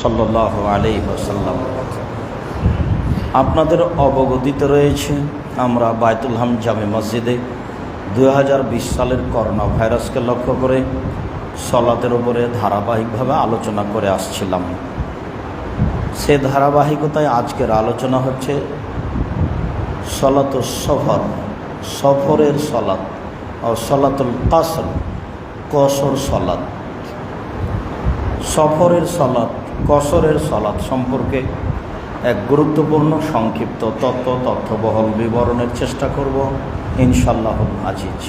সাল্লাল্লাহু আলাইহি ওয়াসাল্লাম। আপনাদের অবগতিতে রয়েছে আমরা বায়তুল হাম জামে মসজিদে 2020 সালের করোনা ভাইরাসকে লক্ষ্য করে সলাতের উপরে ধারাবাহিকভাবে আলোচনা করে আসছিলাম। সে ধারাবাহিকতায় আজকের আলোচনা হচ্ছে সলাতুস সফর, সফরের সলাত ও সলাতুল কাসর, কসর সলাত। সফরের সলাত, কসরের সলাত সম্পর্কে এক গুরুত্বপূর্ণ সংক্ষিপ্ত তথ্যবহল বিবরণের চেষ্টা করব ইনশাআল্লাহুল আজিজ।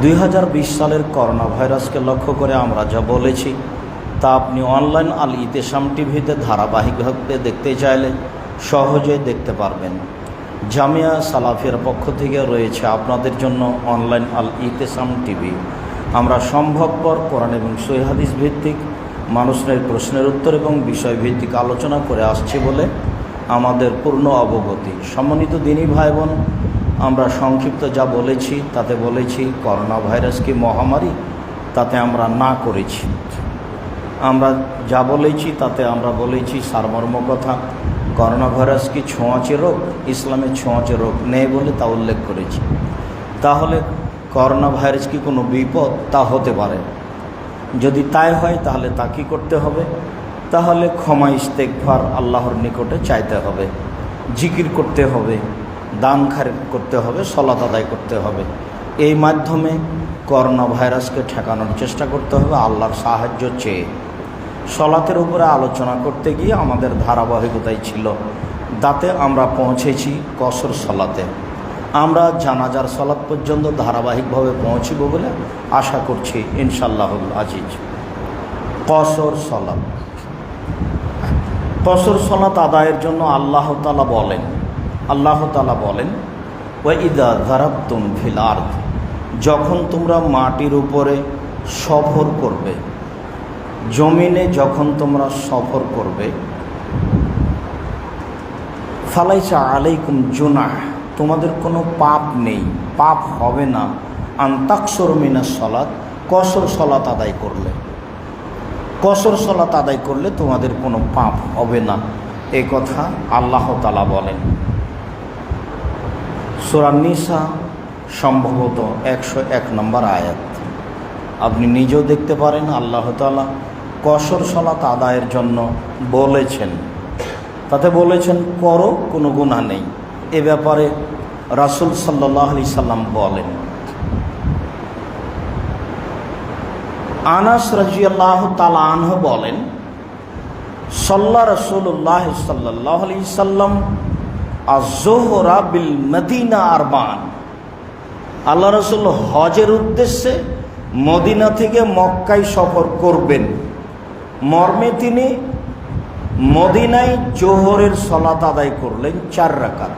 2020 সালের করোনা ভাইরাসকে লক্ষ্য করে আমরা যা বলেছি তা আপনি অনলাইন আল ইতেসাম টিভিতে ধারাবাহিকভাবে দেখতে চাইলে সহজেই দেখতে পারবেন। জামিয়া সালাফিয়ার পক্ষ থেকে রয়েছে আপনাদের জন্য অনলাইন আল ইতেসাম টিভি। আমরা সম্ভবপর কোরআন এবং সহিহ হাদিস ভিত্তিক মানুষের প্রশ্নের উত্তর এবং বিষয়ভিত্তিক আলোচনা করে আসছি বলে আমাদের পূর্ণ অবগতি। সম্মানিত দিনী ভাই বোন, আমরা সংক্ষিপ্ত যা বলেছি তাতে বলেছি করোনা ভাইরাস কি মহামারী, তাতে আমরা না করেছি। আমরা যা বলেছি তাতে আমরা বলেছি সারমর্ম কথা, করোনা ভাইরাস কি ছোঁয়াচে রোগ, ইসলামে ছোঁয়াচে রোগ নেই বলে তা উল্লেখ করেছি। তাহলে করোনা ভাইরাস কি কোনো বিপদ? তা হতে পারে। যদি তাই হয় তাহলে তা কী করতে হবে? তাহলে ক্ষমা ইস্তেগফার আল্লাহর নিকটে চাইতে হবে, জিকির করতে হবে, দান খায়রাত করতে হবে, সলাত আদায় করতে হবে। এই মাধ্যমে করোনা ভাইরাসকে ঠেকানোর চেষ্টা করতে হবে আল্লাহর সাহায্য চেয়ে। সলাতের উপরে আলোচনা করতে গিয়ে আমাদের ধারাবাহিকতাই ছিল, তাতে আমরা পৌঁছেছি কসর সলাতে। আমরা জানাজার সলাত পর্যন্ত ধারাবাহিকভাবে পৌঁছিব বলে আশা করছি ইনশাআল্লাহুল আজিজ। কসর সলাত, কসর সলাত আদায়ের জন্য আল্লাহ তাআলা বলেন ওয়া ইযা যারাবতুম ফিল আরদ, যখন তোমরা মাটির উপরে সফর করবে, জমিনে যখন তোমরা সফর করবে, ফালাইসা আলাইকুম জুনাহ, তোমাদের কোনো পাপ নেই, পাপ হবে না, আন তাকসুরু মিনাস সলাত, কসর সলাত আদায় করলে, কসর সলাত আদায় করলে তোমাদের কোনো পাপ হবে না। এই কথা আল্লাহ তাআলা বলেন। সূরা নিসা সম্ভবত 101 নম্বর আয়াত। আপনি নিজেও দেখতে পারেন আল্লাহ তাআলা কসর সলাত আদায়ের জন্য বলেছেন, তাতে বলেছেন করো, কোনো গুনাহ নেই। এ ব্যাপারে রাসূল সাল্লাল্লাহু আলাইহি সাল্লাম বলেন। আনাস রাদিয়াল্লাহু তাআলা আনহু বলেন, সাল্লা রাসূলুল্লাহ সাল্লাল্লাহু আলাইহি সাল্লাম আয-যুহরা বিল মদিনা আরবান, আল্লাহ রাসূল হজের উদ্দেশ্যে মদিনা থেকে মক্কায় সফর করবেন মর্মে তিনি মদিনায় জোহরের সলাত আদায় করলেন 4 রাকাত।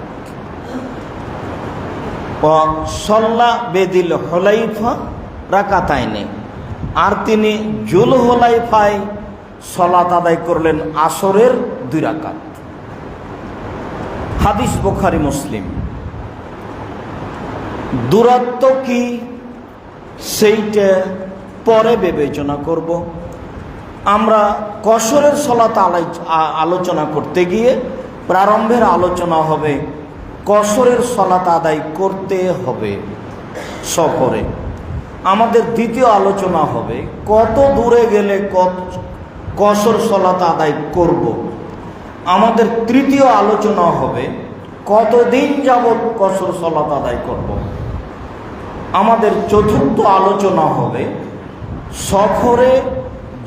ও সল্লা বেদিল হুলাইফা রাকাতাইনে, আর তিনি জুল হুলাইফায় সলাত আদায় করলেন আসরের 2 রাকাত। হাদিস বুখারী মুসলিম। দূরত্ব কি সেইটা পরে বিবেচনা করব। আমরা কসরের সলাত আলোচনা করতে গিয়ে প্রারম্ভের আলোচনা হবে কসরের সলাত আদায় করতে হবে সফরে। আমাদের দ্বিতীয় আলোচনা হবে কত দূরে গেলে কসর সলাত আদায় করব। আমাদের তৃতীয় আলোচনা হবে কতদিন যাবত কসর সলাত আদায় করব। আমাদের চতুর্থ আলোচনা হবে সফরে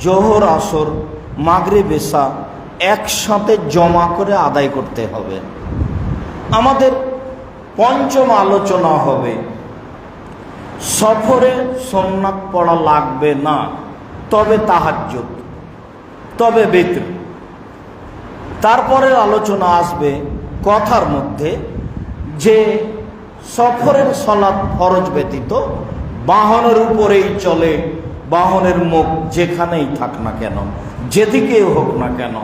জোহর আসর মাগরিব এশা একসাথে জমা করে আদায় করতে হবে। আমাদের পঞ্চম আলোচনা হবে সফরে সুন্নাত পড়া লাগবে না, তবে তাহাজ্জুদ, তবে বিতর। তারপরে আলোচনা আসবে কথার মধ্যে যে সফরের সলাত ফরজ ব্যতীত বাহনের উপরেই চলে, বাহনের মুখ যেখানেই থাক না কেন, যেদিকেই হোক না কেন,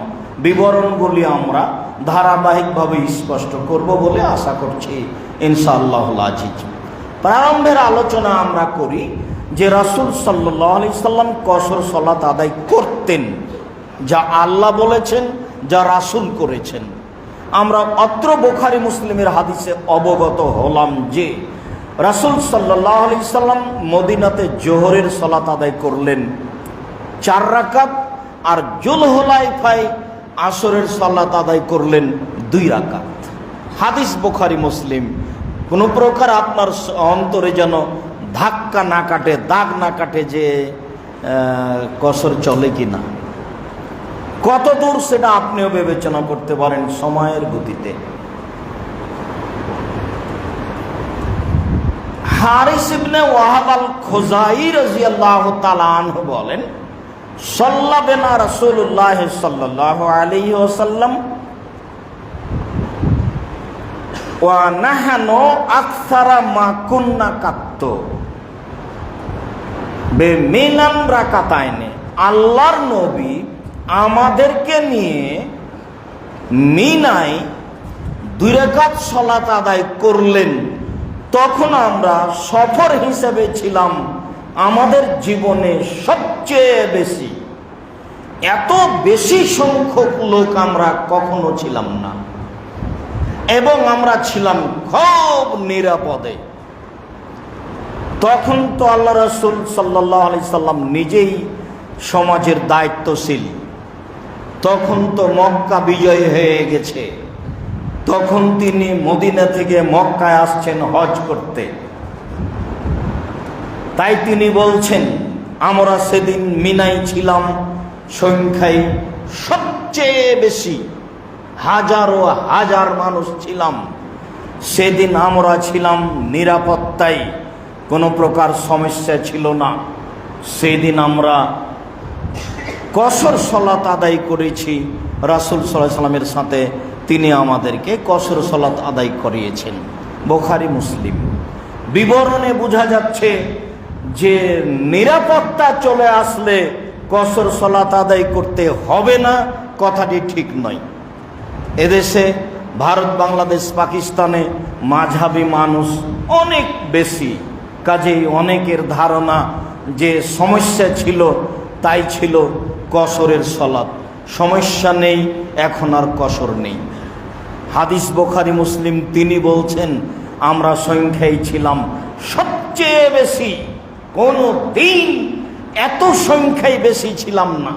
বিবরণগুলি আমরা ধারাবাহিকভাবে স্পষ্ট করব বলে আশা করছি ইনশাআল্লাহুল আজিজ। প্রারম্ভের আলোচনা আমরা করি যে রাসূল সাল্লাল্লাহু আলাইহি সাল্লাম কসর সালাত আদায় করতেন। যা আল্লাহ বলেছেন, যা রাসূল করেছেন। আমরা অত্র বুখারী মুসলিমের হাদিসে অবগত হলাম যে রাসূল সাল্লাল্লাহু আলাইহি সাল্লাম মদিনাতে জোহরের সালাত আদায় করলেন 4 রাকাত, আর জুলহুলাইফায় আসরের সালাত আদায় করলেন 2 রাকাত। হাদিস বুখারী মুসলিম। কোনো প্রকার আপনার অন্তরে যেন ধাক্কা না কাটে, দাগ না কাটে যে কসর চলে কিনা, কত দূর সেটা আপনিও বিবেচনা করতে পারেন সময়ের গতিতে। হারিস ইবনে ওয়াহাব আল খুজাই রাদিয়াল্লাহু তাআলা আনহু বলেন, সাল্লা বিনা রাসূলুল্লাহ সাল্লাল্লাহু আলাইহি ওয়াসাল্লাম ওয়া নাহানু আকসারা মা কুন্না কাত্তু বেমিনান রাকাতাইনে। আল্লাহর নবী আমাদেরকে নিয়ে মিনায় 2 রাকাত সালাত আদায় করলেন, তখন আমরা সফর হিসেবে ছিলাম আমাদের জীবনে সবচেয়ে বেশি। এত বেশি সংখ্যক লোক আমরা কখনো ছিলাম না, এবং আমরা ছিলাম খুব নিরাপদে। তখন তো আল্লাহ রাসূল সাল্লাল্লাহু আলাইহি সাল্লাম নিজেই সমাজের দায়িত্বশীল। তখন তো মক্কা বিজয় হয়ে গেছে, তখন তিনি মদিনা থেকে মক্কায় আসছেন হজ করতে। তাই তিনি বলছেন, আমরা সেদিন মিনায় ছিলাম সংখ্যায় সবচেয়ে বেশি, হাজার হাজার মানুষ ছিলাম। সেদিন আমরা ছিলাম নিরাপত্তায়, কোনো প্রকার সমস্যা ছিল না। সেদিন আমরা কসর সালাত আদায় করেছি রাসূল সাল্লাল্লাহু আলাইহি সাল্লামের সাথে, তিনি আমাদেরকে কসর সালাত আদায় করিয়েছেন। বুখারী মুসলিম। বিবরণে বোঝা যাচ্ছে যে নিরাপত্তা চলে আসলে কসর সালাত আদায় করতে হবে না, কথাটি ঠিক নয়। এদেশে ভারত, বাংলাদেশ, পাকিস্তানে মাঝহাবি মানুষ অনেক বেশি, কাজেই অনেকের ধারণা যে সমস্যা ছিল, তাই ছিল কসরের সালাত। সমস্যা নেই, এখন আর কসর নেই। হাদিস বুখারী মুসলিম। তিনি বলছেন, আমরা সংখ্যায় ছিলাম সবচেয়ে বেশি, কোনো দিন এত সংখ্যায় বেশি ছিলাম না,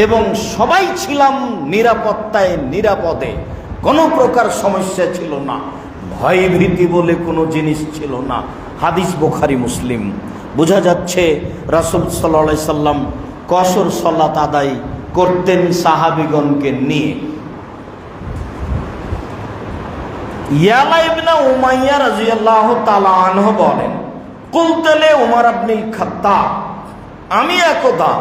এবং সবাই ছিলাম নিরাপত্তায়, নিরাপদে, কোনো প্রকার সমস্যা ছিল না, ভয় ভীতি বলে কোনো জিনিস ছিল না। হাদিস বুখারী মুসলিম। বোঝা যাচ্ছে রাসূল সাল্লাল্লাহু আলাইহি সাল্লাম কসর সালাত আদায় করতেন সাহাবীগণকে নিয়ে। ইয়ালা ইবনে উমাইয়া রাদিয়াল্লাহু তাআলা আনহু বলেন, কুলতু লি উমর ইবনুল খাত্তাব, আমি একদা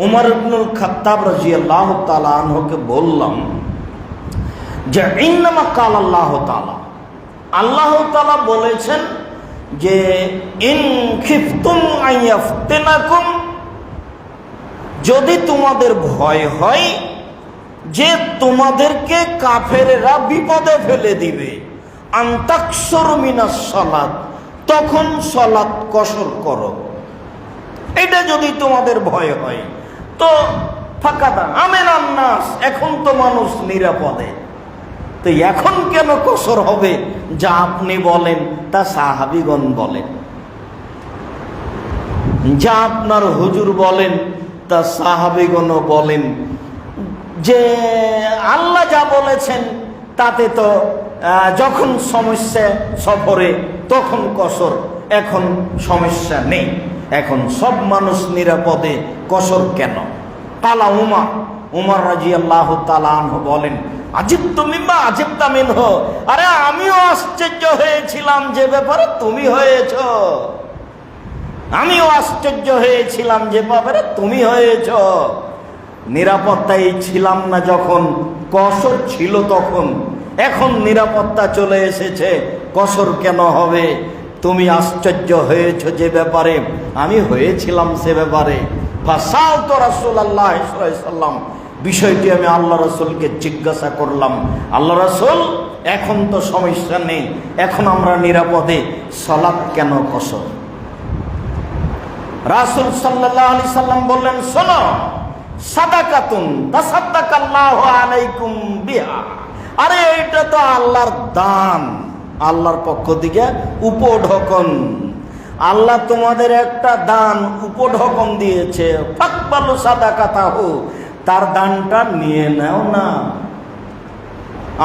উমর ইবনুল খাত্তাব রাদিয়াল্লাহু তাআলা আনহুকে বললাম যে ইন্নামা কাল আল্লাহু তাআলা, আল্লাহু তাআলা বলেছেন যে ইন খিফতুম আইয়াফতিনাকুম, যদি তোমাদের ভয় হয় যে তোমাদেরকে কাফেররা বিপদে ফেলে দিবে, আনতাকসুর মিনাস সালাত, তখন সালাত কসর করো। এটা যদি তোমাদের ভয় হয় তো ফাকাদা আমিনান নাস, এখন তো মানুষ নিরাপদে, তো এখন কেন কসর হবে? যা আপনি বলেন তা সাহাবীগণ বলেন, যা আপনার হুজুর বলেন তা সাহাবীগণও বলেন, যে আল্লাহ যা বলেছেন তাতে তো যখন সমস্যা সফরে তখন কসর, এখন সমস্যা নেই, এখন সব মানুষ নিরাপদে, কসর কেন? কালা উমর রাদিয়াল্লাহু তাআলা আনহু বলেন, আজিবতু মিম্মা আজিবতা মিনহু, আরে আমিও আশ্চর্য হয়েছিলাম যে ব্যাপারে তুমি হয়েছো, আমিও আশ্চর্য হয়েছিলাম যে ব্যাপারে তুমি হয়েছ। নিরাপত্তায় ছিলাম না যখন, কসর ছিল তখন, এখন নিরাপত্তা চলে এসেছে, কসর কেন হবে? তুমি আশ্চর্য হয়েছ যে ব্যাপারে, আমি হয়েছিলাম সে ব্যাপারে। ফাসালতু রাসূলুল্লাহ সাল্লাল্লাহু আলাইহি ওয়াসাল্লাম, বিষয়টি আমি আল্লাহ রাসূলকে জিজ্ঞাসা করলাম, আল্লাহ রাসূল এখন তো সমস্যা নেই, এখন আমরা নিরাপদে, সালাত কেন কসর? রাসূল সাল্লাল্লাহু আলাইহি সাল্লাম বললেন, শোনো, সাদাকাতুন তাসাদ্দাকাল্লাহু আলাইকুম বিহা। আরে এটা তো আল্লাহর দান, আল্লাহর পক্ষ থেকে উপঢকন। আল্লাহ তোমাদের একটা দান উপঢকন দিয়েছে, ফাকবালু সাদাকাতাহু, তার দানটা নিয়ে নাও না।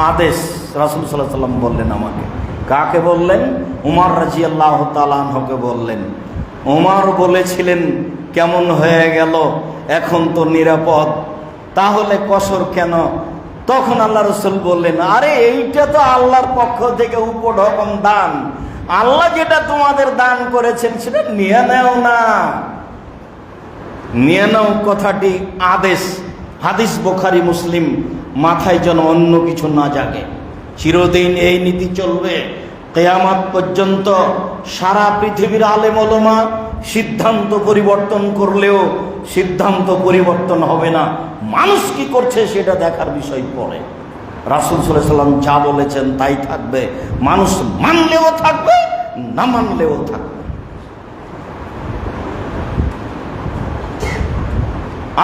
আদেশ রাসূল সাল্লাল্লাহু আলাইহি ওয়াসাল্লাম বললেন আমাকে। কাকে বললেন? উমর রাদিয়াল্লাহু তাআলা আনহুকে বললেন। উমর বলেছিলেন কেমন হয়ে গেল, এখন তো নিরাপদ, তাহলে কসর কেন? তখন আল্লাহ রাসূল বললেন, আরে এইটা তো আল্লাহর পক্ষ থেকে উপঢকন দান, আল্লাহ যেটা তোমাদের দান করেছেন সেটা নিয়ে নাও না। নিয়ে নাও কথাটি আদেশ। হাদিস বুখারী মুসলিম, মাথায় যেন অন্য কিছু না জাগে। চিরদিন এই নীতি চলবে কিয়ামত পর্যন্ত। সারা পৃথিবীর আলেম ওলামা সিদ্ধান্ত পরিবর্তন করলেও সিদ্ধান্ত পরিবর্তন হবে না। মানুষ কি করছে সেটা দেখার বিষয় পড়ে। রাসূল সাল্লাল্লাহু আলাইহি ওয়াসাল্লাম যা বলেছেন তাই থাকবে, মানুষ মানলেও থাকবে, না মানলেও থাকবে।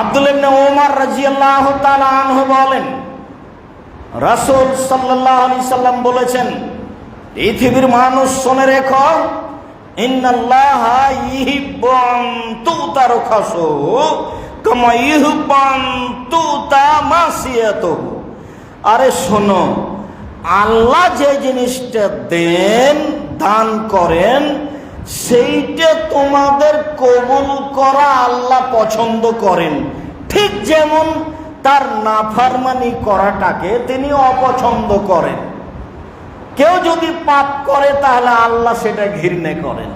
আব্দুল্লাহ ইবনে ওমর রাদিয়াল্লাহু তাআলা আনহু বলেন, রাসূল সাল্লাল্লাহু আলাইহি সাল্লাম বলেছেন, পৃথিবীর মানুষ শুনে রেখো, ইন্নাল্লাহা ইউহিব্বু আন তুতা রুখাসুহু কামা ইউহিব্বু আন তুতা মাসিয়াতুহু। আরে শোনো, আল্লাহ যে জিনিসটা দেন, দান করেন, সেইটা তোমাদের কবুল করা আল্লাহ পছন্দ করেন, ঠিক যেমন তার নাফরমানি করাটাকে তিনি অপছন্দ করেন। কেউ যদি পাপ করে তাহলে আল্লাহ সেটা ঘৃণা করেন,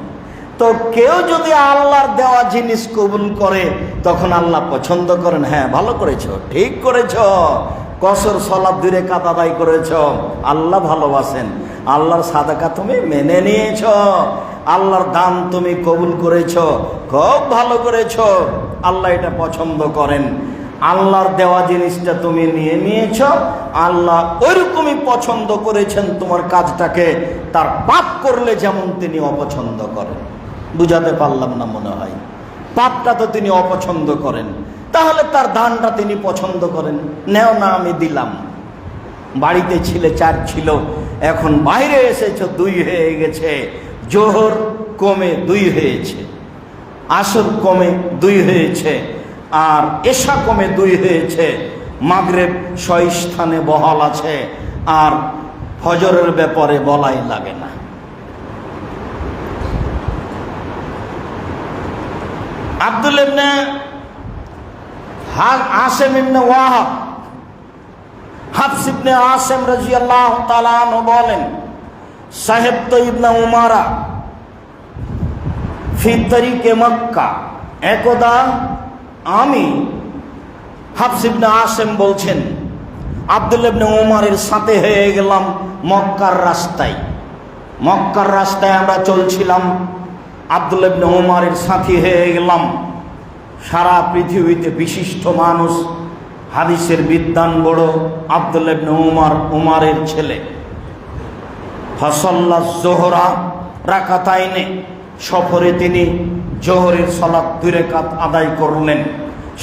তো কেউ যদি আল্লাহর দেওয়া জিনিস কবুল করে তখন আল্লাহ পছন্দ করেন। হ্যাঁ, ভালো করেছো, ঠিক করেছো, কসর সালাত 2 রাকাত আদায় করেছো, আল্লাহ ভালোবাসেন। আল্লাহর সাদাকা তুমি মেনে নিয়েছো, আল্লাহর দান তুমি কবুল করেছো, খুব ভালো করেছো, আল্লাহ এটা পছন্দ করেন। আল্লাহর দেওয়া জিনিসটা তুমি নিয়ে নিয়েছো, আল্লাহ ওইরকমই পছন্দ করেছেন তোমার কাজটাকে, তার পাপ করলে যেমন তিনি অপছন্দ করেন। বুঝাতে পারলাম না মনে হয়? পাপটা তো তিনি অপছন্দ করেন, তাহলে তার দানটা তিনি পছন্দ করেন। নেও না, আমি দিলাম। বাড়িতে ছিলে 4 ছিল, এখন বাইরে এসেছো 2 হয়ে গেছে, জোহর কমে 2 হয়েছে, আসর কমে 2 হয়েছে, আর এশা কমে 2 হয়েছে, মাগরিব স্থানে বহাল আছে, আর ফজরের ব্যাপারে বলাই লাগে না। আব্দুল্লাহ ইবনে আসিম ইবনে ওয়াহাব, হাফস ইবনে আসিম রাদিয়াল্লাহু তাআলা আনহু বলেন, সাহেব ইবনে উমারা ফি তরিকে মক্কা, একদা আমি, হাফস ইবনে আসিম বলছেন, আব্দুল্লাহ ইবনে উমারের সাথে হয়ে গেলাম মক্কার রাস্তায়। মক্কার রাস্তায় আমরা চলছিলাম, আব্দুল্লাহ ইবনে উমারের সাথী হয়ে গেলাম। সারা পৃথিবীতে বিশিষ্ট মানুষ, হাদিসের বিদ্বান বড় আব্দুল্লাহ ইবনে উমারের ছেলে। ফাসাল্লা যোহরা রাকাতাইনে, সফরে তিনি জোহরের সালাত 2 রাকাত আদায় করলেন।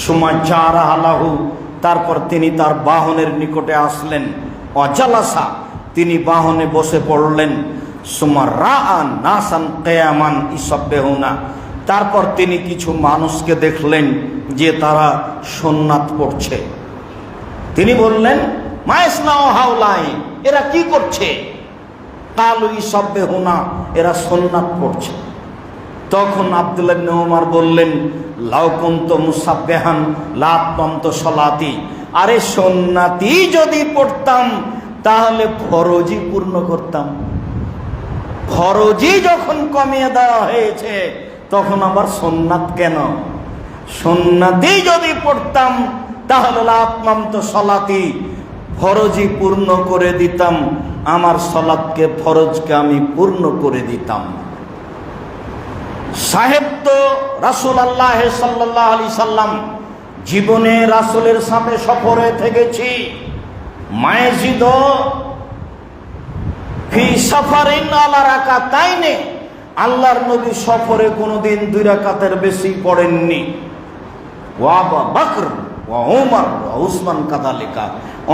সময় জারা আলাহু, তারপর তিনি তার বাহনের নিকটে আসলেন। অজালাসা, তিনি বাহনে বসে পড়লেন। সুমার রাআন নাসান কিয়ামান ইসাব্বিহুনা, তারপর তিনি কিছু মানুষকে দেখলেন যে তারা সুন্নাত পড়ছে। তিনি বললেন, মাইসনাউ হাউলাই, এরা কি করছে? কালু ইসাব্বিহুনা, এরা সুন্নাত পড়ছে। তখন আব্দুল্লাহ ইবনে উমর বললেন, লাউ কুনতু মুসাব্বিহান লা আতমামতু সলাতি, আরে সুন্নাতি যদি পড়তাম তাহলে ফরজি পূর্ণ করতাম। ফরজি যখন কমিয়ে দেওয়া হয়েছে তখন আবার সুন্নাত কেন? সুন্নাতি যদি পড়তাম তাহলে লা আতমামতু সলাতি, ফরজি পূর্ণ করে দিতাম, আমার সালাতকে, ফরজকে আমি পূর্ণ করে দিতাম। সাহেব তো রাসূলুল্লাহ সাল্লাল্লাহু আলাইহি সাল্লাম, জীবনে রাসূলের সাথে সফরে থেকেছি। মায়েজিদ ফি সাফারিন আলা রাকাতাইনে, আল্লাহর নবী সফরে কোনোদিন 2 রাকাতের বেশি পড়েননি। ওয়া আবু বকর ওয়া ওমর ওয়া উসমান কাযালিকা।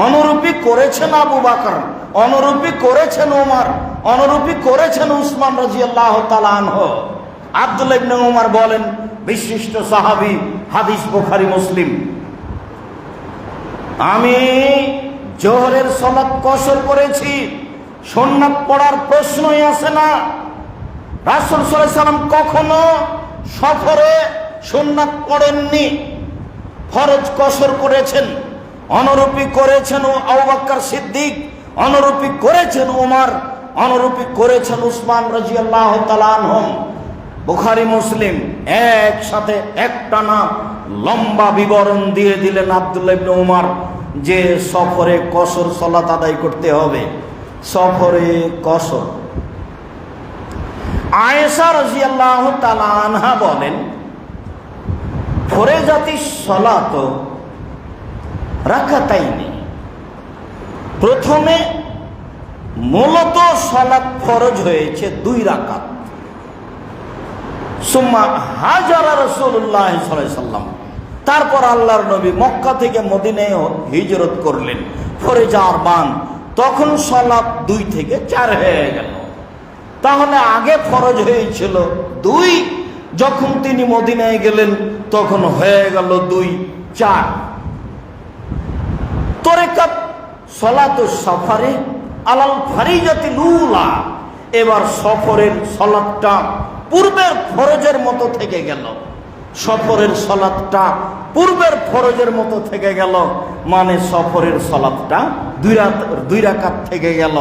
অনুরূপী করেছেন আবু বকর, অনুরূপী করেছেন ওমর, অনুরূপী করেছেন উসমান রাদিয়াল্লাহু তাআলা আনহু। আব্দুল্লাহ ইবনে ওমর বলেন, বিশিষ্ট সাহাবী, হাদিস বুখারী মুসলিম, আমি জোহরের সালাত কসর করেছি, সুন্নাত পড়ার প্রশ্নই আসে না। রাসূল সাল্লাল্লাহু আলাইহি সাল্লাম কখনো সফরে সুন্নাত পড়েননি, ফরজ কসর করেছেন। অনুরূপী করেছেন আবু বকর সিদ্দিক, অনুরূপী করেছেন ওমর, অনুরূপী করেছেন উসমান রাদিয়াল্লাহু তাআলা আনহুম। বুখারী মুসলিম একসাথে একটানা লম্বা বিবরণ দিয়ে দিলেন আব্দুল্লাহ ইবনে ওমর যে সফরে কসর সালাত আদায় করতে হবে। সফরে কসর। আয়েশা রাদিয়াল্লাহু তাআলা আনহা বলেন, ফরজাতি সালাত রাকাতাইনি, প্রথমে মূলত সালাত ফরজ হয়েছে 2 রাকাত। সুম্মা হাজারা রাসূলুল্লাহ সাল্লাল্লাহু আলাইহি সাল্লাম, তারপর আল্লাহর নবী মক্কা থেকে মদিনায় হিজরত করলেন, ফরজ আরবান, তখন সালাত 2 থেকে 4 হয়ে গেল। তাহলে আগে ফরজ হয়েছিল 2, যখন তিনি মদিনায় গেলেন তখন হয়ে গেল 2, 4। তরিকাত সালাতুস সফরে আলাল ফারিজাতিল উলা, এবার সফরের সালাতটা পূর্বের ফরজের মতো থেকে গেল। সফরের সালাতটা পূর্বের ফরজের মতো থেকে গেল, মানে সফরের সালাতটা 2 রাকাত থেকে গেল,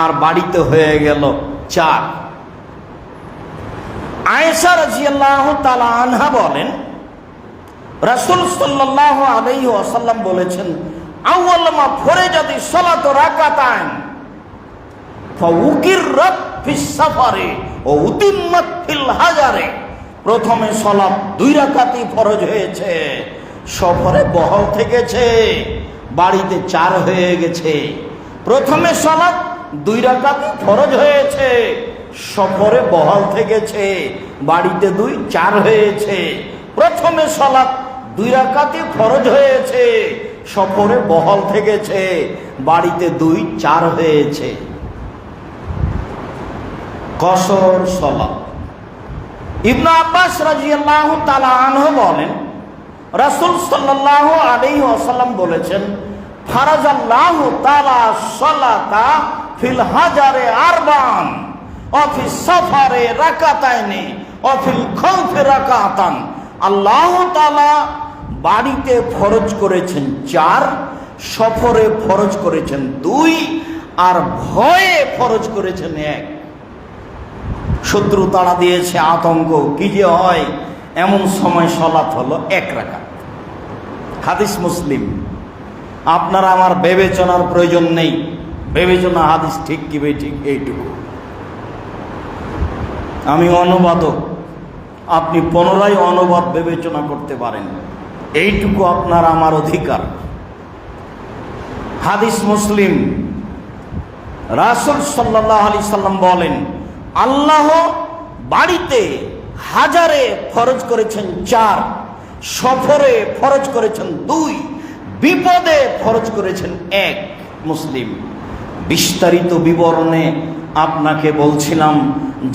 আর বাড়িতে হয়ে গেল 4। আয়েশা রাদিয়াল্লাহু তাআলা আনহা বলেন, রাসূল সাল্লাল্লাহু আলাইহি ওয়াসাল্লাম বলেছেন, আউয়াল মা ফরজাতি সালাতু রাকাতান ফাউকিররাত ফিস সাফারে ও উতিম্মাত ফিল হাজারে। প্রথমে সালাত 2 রাকাতই ফরজ হয়েছে, সফরে বহাল থেকেছে, বাড়িতে 4 হয়ে গেছে। প্রথমে সালাত 2 রাকাতই ফরজ হয়েছে, সফরে বহাল থেকেছে, বাড়িতে 2, 4 হয়েছে। প্রথমে সালাত 2 রাকাতই ফরজ হয়েছে, সফরে বহাল থেকেছে, বাড়িতে 2, 4 হয়েছে। কসর সালাত। ইবনে আব্বাস রাদিয়াল্লাহু তাআলা আনহু বলেন, রাসূল সাল্লাল্লাহু আলাইহি ওয়াসাল্লাম বলেছেন, ফারাজাল্লাহু তাআলা সালাতা ফিল হাজারে আরবান ওয়া ফিস সাফারে রাকাতাইনি ওয়া ফিল খাউফি রাকাতান। আল্লাহ তাআলা বাড়িতে ফরজ করেছেন 4, সফরে ফরজ করেছেন 2, আর ভয়ে ফরজ করেছেন 1। শত্রু তাড়া দিয়েছে, আতঙ্ক, কি যে হয়, এমন সময় সালাত হলো 1 রাকাত। হাদিস মুসলিম। আপনারা আমার বিবেচনার প্রয়োজন নেই, বিবেচনা হাদিস ঠিক কি বেঠিক এইটুকু। আমি অনুবাদক, আপনি পুনরায় অনুবাদ বিবেচনা করতে পারেন, এইটুকু আপনার আমার অধিকার। হাদিস মুসলিম। রাসূল সাল্লাল্লাহু আলাইহি সাল্লাম বলেন, আল্লাহ বাড়িতে হাজারে ফরজ করেছেন 4, সফরে ফরজ করেছেন 2, বিপদে ফরজ করেছেন 1। মুসলিম। বিস্তারিত বিবরণে আপনাকে বলছিলাম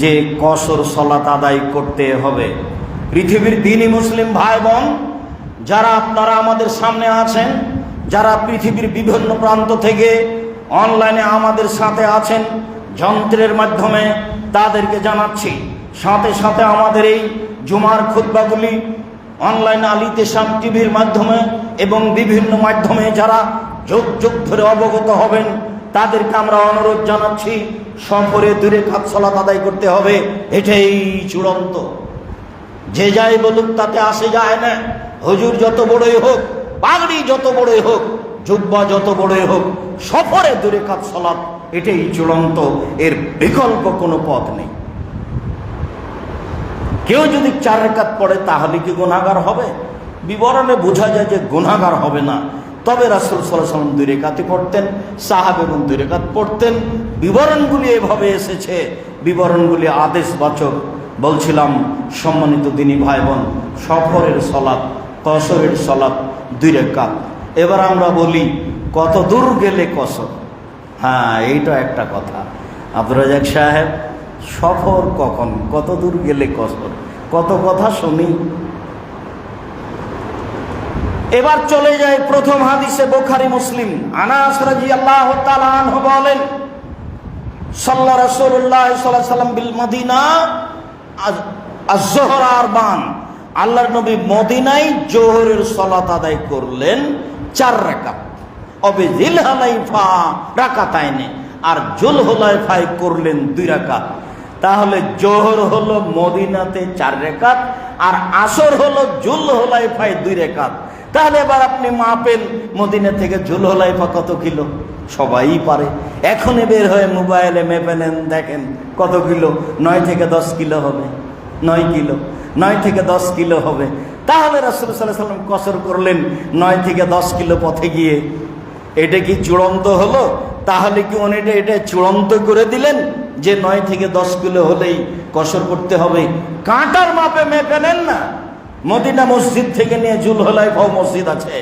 যে কসর সালাত আদায় করতে হবে। পৃথিবীর দিনী মুসলিম ভাই বোন যারা আপনারা আমাদের সামনে আছেন, যারা পৃথিবীর বিভিন্ন প্রান্ত থেকে অনলাইনে আমাদের সাথে আছেন যন্ত্রের মাধ্যমে, তাদেরকে জানাচ্ছি, সাথে সাথে আমাদের এই জুমার খুতবাগুলি অনলাইন আল ইতিসাম টিভির মাধ্যমে এবং বিভিন্ন মাধ্যমে যারা যুগ যুগ ধরে অবগত হবেন, তাদেরকে আমরা অনুরোধ জানাচ্ছি, সফরে 2 রাকাত সালাত আদায় করতে হবে। এটাই চূড়ান্ত। যে যাই বলুক তাতে আসে যায় না। হুজুর যত বড়ই হোক, পাগড়ি যত বড়ই হোক, জুব্বা যত বড়ই হোক, সফরে 2 রাকাত সালাত এটাই চূড়ান্ত, এর বিকল্প কোনো পথ নেই। কেউ যদি 4 রাকাত পড়ে তাহলে কি গুনাহগার হবে? বিবরণে বোঝা যায় যে গুনাহগার হবে না। তবে রাসূল সাল্লাল্লাহু আলাইহি ওয়াসাল্লাম 2 রাকাতই পড়তেন, সাহাবাগণ 2 রাকাত পড়তেন। বিবরণগুলি এভাবে এসেছে, বিবরণগুলি আদেশবাচক। বলছিলাম সম্মানিত দিনী ভাই বোন, সফরের সালাত, কসরের সালাত 2 রাকাত। এবার আমরা বলি কত দূর গেলে কসর? হ্যাঁ, এইটা একটা কথা। আব্দুর রাজ্জাক সাহেব, সফর কখন, কত দূর গেলে কসর, কত কথা শুনি। এবার চলে যায় প্রথম হাদিসে, বুখারী মুসলিম। আনাস রাদিয়াল্লাহু তাআলা আনহু বলেন, সাল্লা রাসূলুল্লাহ সাল্লাল্লাহু আলাইহি ওয়াসাল্লাম বিল মদিনা আয-যুহর আরবান। আল্লাহর নবী মদিনায় জোহরের সালাত আদায় করলেন 4 রাকাত। অবে জিলহুলাইফা রাকাতাইনে, আর জুলহুলাইফায় করলেন 2 রাকাত। তাহলে জোহর হলো মদিনাতে 4 রাকাত, আর আসর হলো জুলহুলাইফায় 2 রাকাত। তাহলে এবার আপনি মাপেন মদিনা থেকে জুলহুলাইফা কত কিলো, সবাই পারে। এখনই বের হয়ে মোবাইলে মেপে নেন, দেখেন কত কিলো। 9 থেকে 10 কিলো হবে, 9 কিলো, 9 থেকে 10 কিলো হবে। তাহলে রাসূল সাল্লাল্লাহু আলাইহি ওয়াসাল্লাম কসর করলেন 9 থেকে 10 কিলো পথে গিয়ে। এটা কি চূড়ান্ত হলো? তাহলে কি উনি এটা চূড়ান্ত করে দিলেন যে 9 থেকে 10 কিলো হলেই কসর করতে হবে? কাঁটার মাপে মেপে নেন না। মদিনা মসজিদ থেকে নিয়ে জুলহুলাইফা মসজিদ আছে,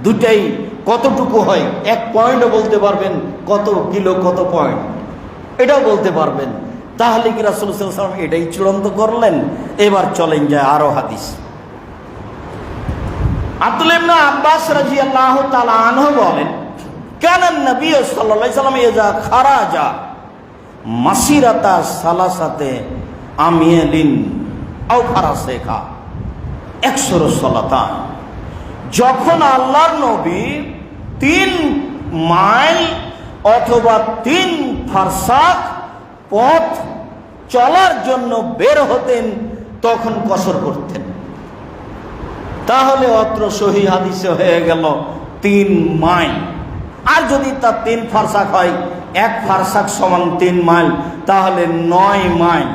দুটাই কতটুকু হয়, 1 পয়েন্টও বলতে পারবেন, কত কিলো কত পয়েন্ট এটাও বলতে পারবেন। তাহলে কি রাসূল সাল্লাল্লাহু আলাইহি ওয়াসাল্লাম এটাই চূড়ান্ত করলেন? এবার চলেন যায় আরো হাদিস। আব্দুল্লাহ ইবনে আব্বাস রাদিয়াল্লাহু তাআলা আনহু বলেন, কানা নবী সাল্লাল্লাহু আলাইহি ওয়াসাল্লাম ইযা খারাজা মাসিরাতা সালাসাতে আমিয়ালিন আও ফারাসেকা একসর সালাতা। যখন আল্লাহর নবী 3 মাইল অথবা 3 ফারসাখ পথ চলার জন্য বের হতেন, তখন কসর করতেন। তাহলে অত্র সহিহ হাদিসে হয়ে গেল 3 মাইল। আর যদি তা 3 ফারসাখ হয়, 1 ফারসাখ সমান 3 মাইল, তাহলে 9 মাইল।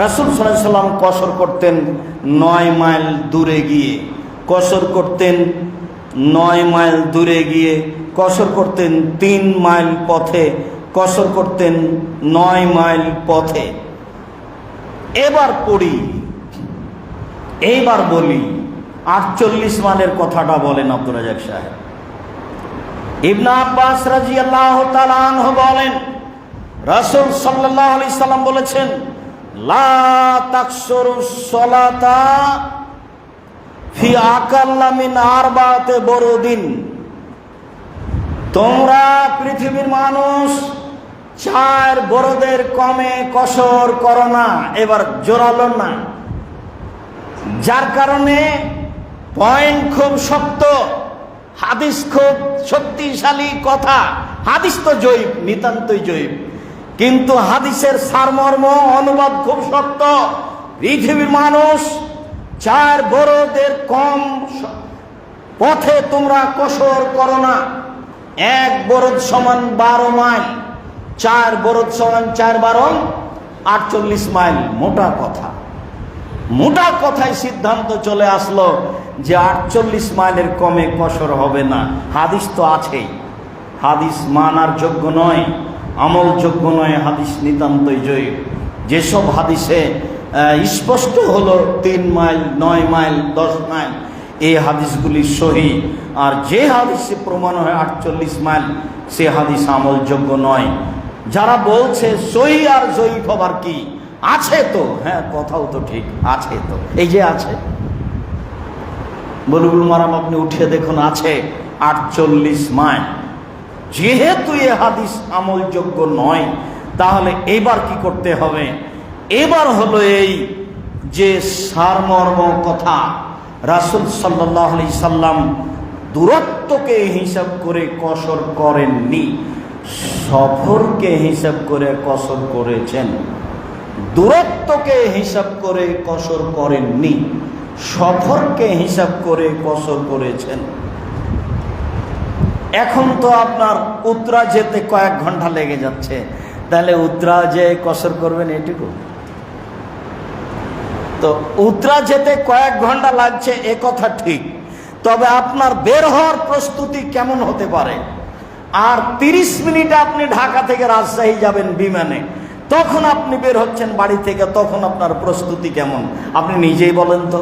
রাসূল সাল্লাল্লাহু আলাইহি ওয়াসাল্লাম কসর করতেন 9 মাইল দূরে গিয়ে, কসর করতেন 9 মাইল দূরে গিয়ে, কসর করতেন 3 মাইল পথে, কসর করতেন 9 মাইল পথে। এবার পড়ি, এইবার বলি 48 মাইলের কথাটা বলেন আব্দুর রাজ্জাক সাহেব। ইবনে আব্বাস রাদিয়াল্লাহু তাআলা আনহু বলেন, রাসূল সাল্লাল্লাহু আলাইহি সাল্লাম বলেছেন, লা তাকসুরুস সালাতা ফি আকাল্লা মিন আরবাতে বরদিন। তোমরা পৃথিবীর মানুষ 4 বরদের কমে কসর করো না। এবার জোরালো না, যার কারণে পয়েন্ট খুব শক্ত, হাদিস খুব শক্তিশালী কথা। হাদিস তো জয়ীফ, নিতান্তই জয়ীফ, কিন্তু হাদিসের সারমর্ম অনুবাদ খুব শক্ত। পৃথিবীর মানুষ 4 বরদের কম পথে তোমরা কসর করো না। 1 বরদ সমান 12 মাইল, 4 বরদ সমান 4 12 48 মাইল। মোটা কথা, মোটা কথায় সিদ্ধান্ত চলে আসলো যে 48 মাইলের কমে কসর হবে না। হাদিস তো আছেই, হাদিস মানার যোগ্য নয়, আমলযোগ্য নয়, হাদিস নিতান্তই জয়ীফ। যেসব হাদিসে স্পষ্ট হলো 3 মাইল, 9 মাইল, 10 মাইল, এই হাদিসগুলি সহিহ। আর যে হাদিসে প্রমাণ হয় 48 মাইল, সে হাদিস আমলযোগ্য নয়। যারা বলছে সহিহ আর জয়ীফ আবার কি আছে? তো হ্যাঁ, কথাও তো ঠিক আছে। তো এই যে আছে, বুলুগুল মারাম আপনি উঠিয়ে দেখুন, আছে 48 মাইল। যেহেতু এ হাদিস আমলযোগ্য নয়, তাহলে এবার কি করতে হবে? এবার হলো এই যে সারমর্ম কথা, রাসূল সাল্লাল্লাহু আলাইহি সাল্লাম দূরত্বকে হিসাব করে কসর করেননি, সফরকে হিসাব করে কসর করেছেন। দূরত্বকে হিসাব করে কসর করেননি, সফরকে হিসাব করে কসর করেছেন। এখন তো আপনার উত্তরা যেতে কয়েক ঘন্টা লেগে যাচ্ছে, তাহলে উত্তরা যে কসর করবেন এটুকু? তো উত্তরা যেতে কয়েক ঘন্টা লাগছে এ কথা ঠিক, তবে আপনার বের হওয়ার প্রস্তুতি কেমন হতে পারে? আর 30 মিনিটে আপনি ঢাকা থেকে রাজশাহী যাবেন বিমানে, তখন আপনি বের হচ্ছেন বাড়ি থেকে, তখন আপনার প্রস্তুতি কেমন আপনি নিজেই বলেন তো।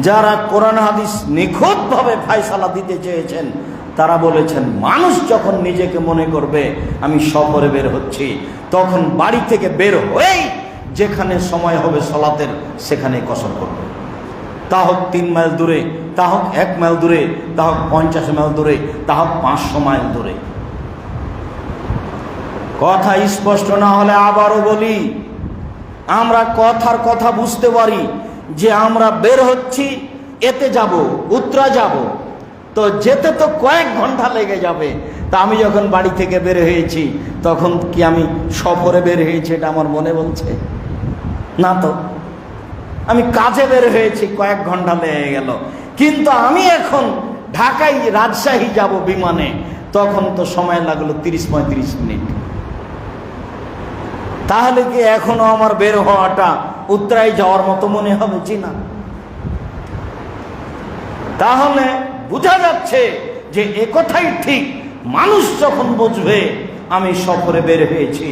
যারা কোরআন হাদিস নিখুঁতভাবে ফায়সালা দিতে চেয়েছেন তারা বলেছেন মানুষ যখন নিজেকে মনে করবে আমি সফরে বের হচ্ছি, তখন বাড়ি থেকে বের হয়েই যেখানে সময় হবে সালাতের সেখানে কসর করবে। তা হোক 3 মাইল দূরে, তা হোক 1 মাইল দূরে, তা হোক 50 মাইল দূরে, তা হোক 500 মাইল দূরে। কথা স্পষ্ট না হলে আবারও বলি, আমরা কথার কথা বুঝতে পারি যে আমরা বের হচ্ছি, এতে যাব, উত্তরা যাব, তো যেতে তো কয়েক ঘন্টা লেগে যাবে। তা আমি যখন বাড়ি থেকে বের হয়েছি তখন কি আমি সফরে বের হয়েছি এটা আমার মনে বলছে না। তো আমি কাজে বের হয়েছি, কয়েক ঘন্টা লেগে গেল, কিন্তু আমি এখন ঢাকায় রাজশাহী যাব বিমানে, তখন তো সময় লাগলো 30-35 মিনিট। তাহলে কি এখনো আমার বের হওয়াটা উত্তরায় যাওয়ার মতো মনে হবে? জি না। তাহলে বোঝা যাচ্ছে যে একথাই ঠিক, মানুষ যখন বুঝবে আমি সফরে বের হয়েছি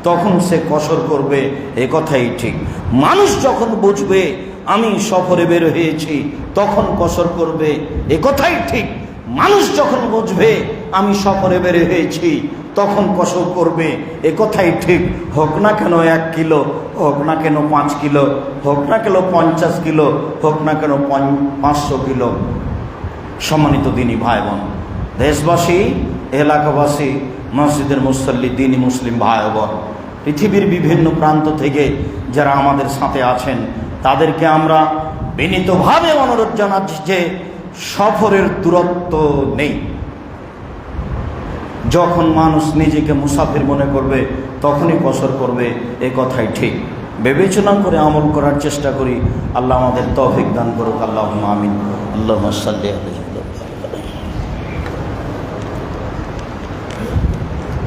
তখন সে কসর করবে, একথাই ঠিক। মানুষ যখন বুঝবে আমি সফরে বের হয়েছি তখন কসর করবে, একথাই ঠিক। মানুষ যখন বুঝবে আমি সফরে বের হয়েছি তখন কসর করবে, একথাই ঠিক। হোক না কেন 1 কিলো, হোক না কেন 5 কিলো, হোক না কেন 50 কিলো, হোক না কেন 500 কিলো। সম্মানিত দিনী ভাই বোন, দেশবাসী, এলাকাবাসী, মসজিদের মুসল্লি, দিনী মুসলিম ভাই বোন, পৃথিবীর বিভিন্ন প্রান্ত থেকে যারা আমাদের সাথে আছেন তাদেরকে আমরা বিনীতভাবে অনুরোধ জানাচ্ছি যে সফরের দূরত্ব নেই। যখন মানুষ নিজেকে মুসাফির মনে করবে তখনই কসর করবে, এ কথাই ঠিক। বিবেচনা করে আমল করার চেষ্টা করি। আল্লাহ আমাদের তৌফিক দান করুক। আল্লাহুম্মা আমিন। আল্লাহুম্মা সাল্লি আলাইহি।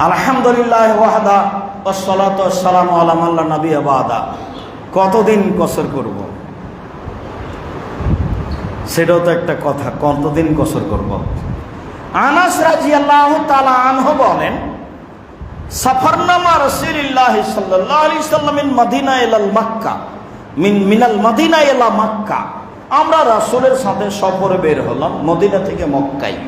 আলহামদুলিল্লাহ ওয়াহদা ওয়াসসালাতু ওয়াসসালামু আলা মান লা নাবিয়্যা বা'দা। কতদিন কসর করব? সেটাও তো একটা কথা, কতদিন কসর করব? আনাস রাদিয়াল্লাহু তাআলা আনহু বলেন, সাফারনা মা রাসূলিল্লাহ সাল্লাল্লাহু আলাইহি সাল্লাম মিন মদিনা ইলা মক্কা, মিনাল মদিনা ইলা মক্কা। আমরা রাসূলের সাথে সফরে বের হলাম মদিনা থেকে মক্কায়।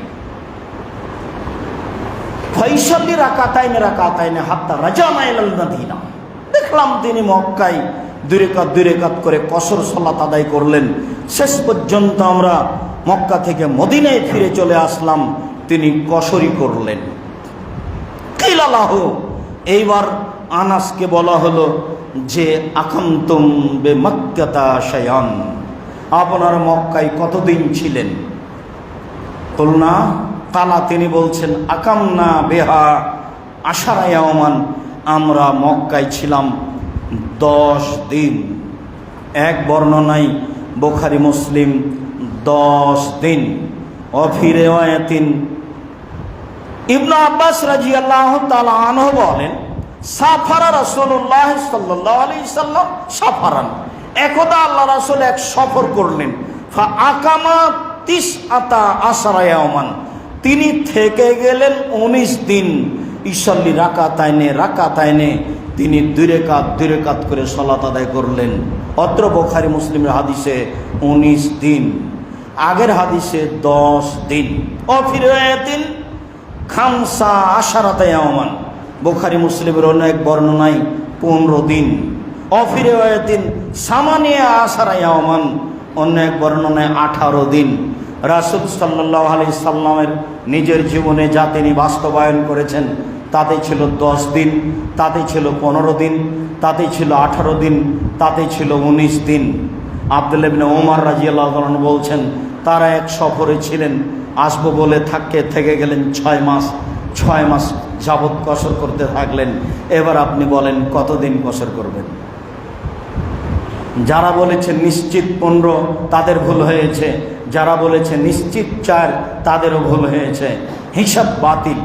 ফাইসাল্লি রাকাতাইনে হাত্তা রাজানা ইলাল মদিনা। দেখলাম তিনি মক্কায় 2 রাকাত করে কসর সালাত আদায় করলেন। শেষ পর্যন্ত আমরা মক্কা থেকে মদিনায় ফিরে চলে আসলাম, তিনি কসরই করলেন। কিলালাহু, এইবার আনাসকে বলা হলো যে আকামতুম বে মক্কাতা শায়ান, আপনার মক্কায় কতদিন ছিলেন? কুলনা, কালা, তিনি বলছেন আকামনা বেহা আশারা ইয়াওমান, আমরা মক্কায় ছিলাম 10 দিন। এক বর্ণনায় বুখারী মুসলিম 10 দিন। অফি রিওয়ায়াতিন ইবনে আব্বাস রাদিয়াল্লাহু তাআলা আনহু বলেন, সাফারা রাসূলুল্লাহ সাল্লাল্লাহু আলাইহি সাল্লাম সাফারান, একদা আল্লাহ রাসূল এক সফর করলেন। ফা আকামা 19 ইয়াওমান, তিনি থেকে গেলেন 19 দিন। ইসাল্লি রাকাতাইনে তিনি 2 রাকাত করে সালাত আদায় করলেন। অত্র বুখারী মুসলিমের হাদিসে 19 দিন, আগের হাদিসে 10 দিন। অফি রিওয়ায়াতিন 15 ইয়াওমান, বুখারী মুসলিমের অনেক বর্ণনায় 15 দিন। অফি রিওয়ায়াতিন 18 ইয়াওমান, অনেক বর্ণনায় 18 দিন। রাসূল সাল্লাল্লাহু আলাইহি সাল্লামের নিজের জীবনে যা তিনি বাস্তবায়ন করেছেন তাতে ছিল 10 দিন, তাতে ছিল 15 দিন, তাতে ছিল 18 দিন, তাতে ছিল 19 দিন। আব্দুল্লাহ ইবনে ওমর রাদিয়াল্লাহু আনহু বলছেন, তারা এক সফরে ছিলেন, আসবো বলে থেকে গেলেন 6 মাস। 6 মাস যাবৎ কসর করতে থাকলেন। এবার আপনি বলেন কতদিন কসর করবেন? যারা বলেছে নিশ্চিত 15 তাদের ভুল হয়েছে, যারা বলেছে নিশ্চিত 4 তাদেরও ভুল হয়েছে। হিসাব বাতিল।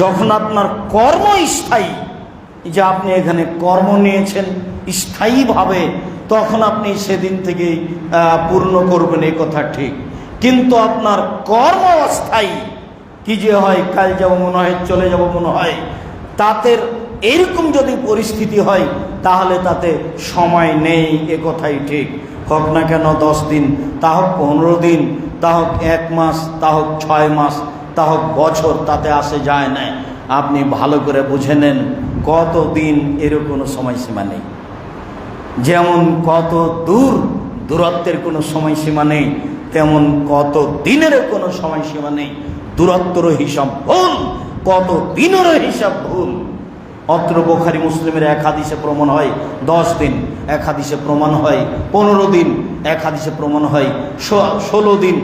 যখন আপনার কর্ম স্থায়ী, যে আপনি এখানে কর্ম নিয়েছেন স্থায়ীভাবে, তখন আপনি সেদিন থেকেই পূর্ণ করবেন, এই কথা ঠিক। কিন্তু আপনার কর্ম অস্থায়ী, কি যে হয় কাল যাব মনে হয়, চলে যাব মনে হয়, তাতে এরকম যদি পরিস্থিতি হয় তাহলে তাতে সময় নেই, এ কথাই ঠিক। হোক না কেন 10 দিন, তা হোক 15 দিন, তা হোক 1 মাস, তা হোক 6 মাস, তা হোক বছর, তাতে আসে যায় না। আপনি ভালো করে বুঝে নেন কত দিন এর কোনো সময়সীমা নেই। যেমন কত দূরত্বের কোনো সময়সীমা নেই, তেমন কত দিনেরও কোনো সময়সীমা নেই। দূরত্বেরও হিসাব ভুল, কত দিনেরও হিসাব ভুল। অত্র বুখারী মুসলিমের এক হাদিসে প্রমাণ হয় 10 দিন, এক হাদিসে প্রমাণ হয় 15 দিন, এক হাদিসে প্রমাণ হয় 16 দিন,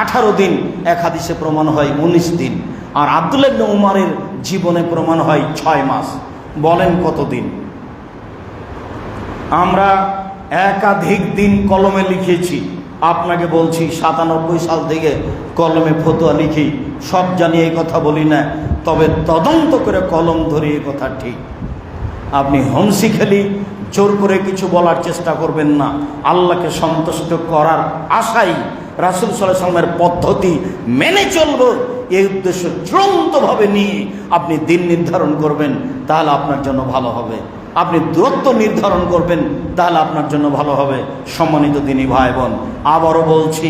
18 দিন, এক হাদিসে প্রমাণ হয় 19 দিন। আর আব্দুল্লাহ ইবনে উমরের জীবনে প্রমাণ হয় 6 মাস। বলেন কত দিন? আমরা একাধিক দিন কলমে লিখেছি। আপনাকে বলছি 97 সাল থেকে কলমে ফতোয়া লিখি, সব জানি এই কথা বলি না, তবে তদন্ত করে কলম ধরি, এই কথা ঠিক। আপনি হংসি খেলি জোর করে কিছু বলার চেষ্টা করবেন না। আল্লাহকে সন্তুষ্ট করার আশাই রাসূল সাল্লাল্লাহু আলাইহি ওয়াসাল্লামের পদ্ধতি মেনে চলব, এই উদ্দেশ্য চূড়ান্তভাবে নিয়ে আপনি দিন নির্ধারণ করবেন, তাহলে আপনার জন্য ভালো হবে। আপনি দূরত্ব নির্ধারণ করবেন, তাহলে আপনার জন্য ভালো হবে। সম্মানিত দিনী ভাই বোন, আবারও বলছি,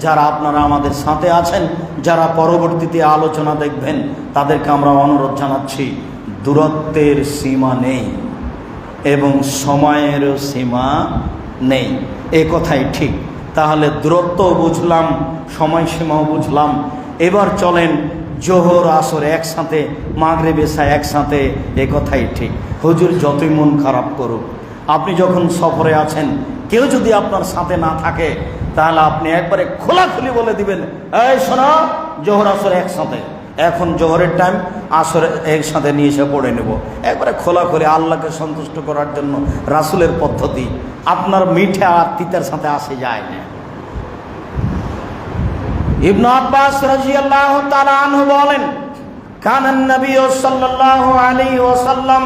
যারা আপনারা আমাদের সাথে আছেন, যারা পরবর্তীতে আলোচনা দেখবেন, তাদেরকে আমরা অনুরোধ জানাচ্ছি, দূরত্বের সীমা নেই এবং সময়েরও সীমা নেই, এ কথাই ঠিক। তাহলে দূরত্বও বুঝলাম, সময়সীমাও বুঝলাম। এবার চলেন জোহর আসর একসাথে, মাগরিব এশা একসাথে, এ কথাই ঠিক। হুজুর যতই মন খারাপ করুক, আপনি যখন সফরে আছেন, কেউ যদি আপনার সাথে না থাকে, তাহলে আপনি একবারে খোলাখুলি বলে দিবেন, এই শোনো, জোহর আসর একসাথে, এখন জোহরের টাইম, আসর একসাথে নিয়ে এসে পড়ে নেব। একবারে খোলাখুলি, আল্লাহকে সন্তুষ্ট করার জন্য রাসূলের পদ্ধতি। আপনার মিঠা আর তিতার সাথে আসে যায় না। ইবনে আব্বাস রাদিয়াল্লাহু তাআলা আনহু বলেন, কানান নবী সাল্লাল্লাহু আলাইহি ওয়াসাল্লাম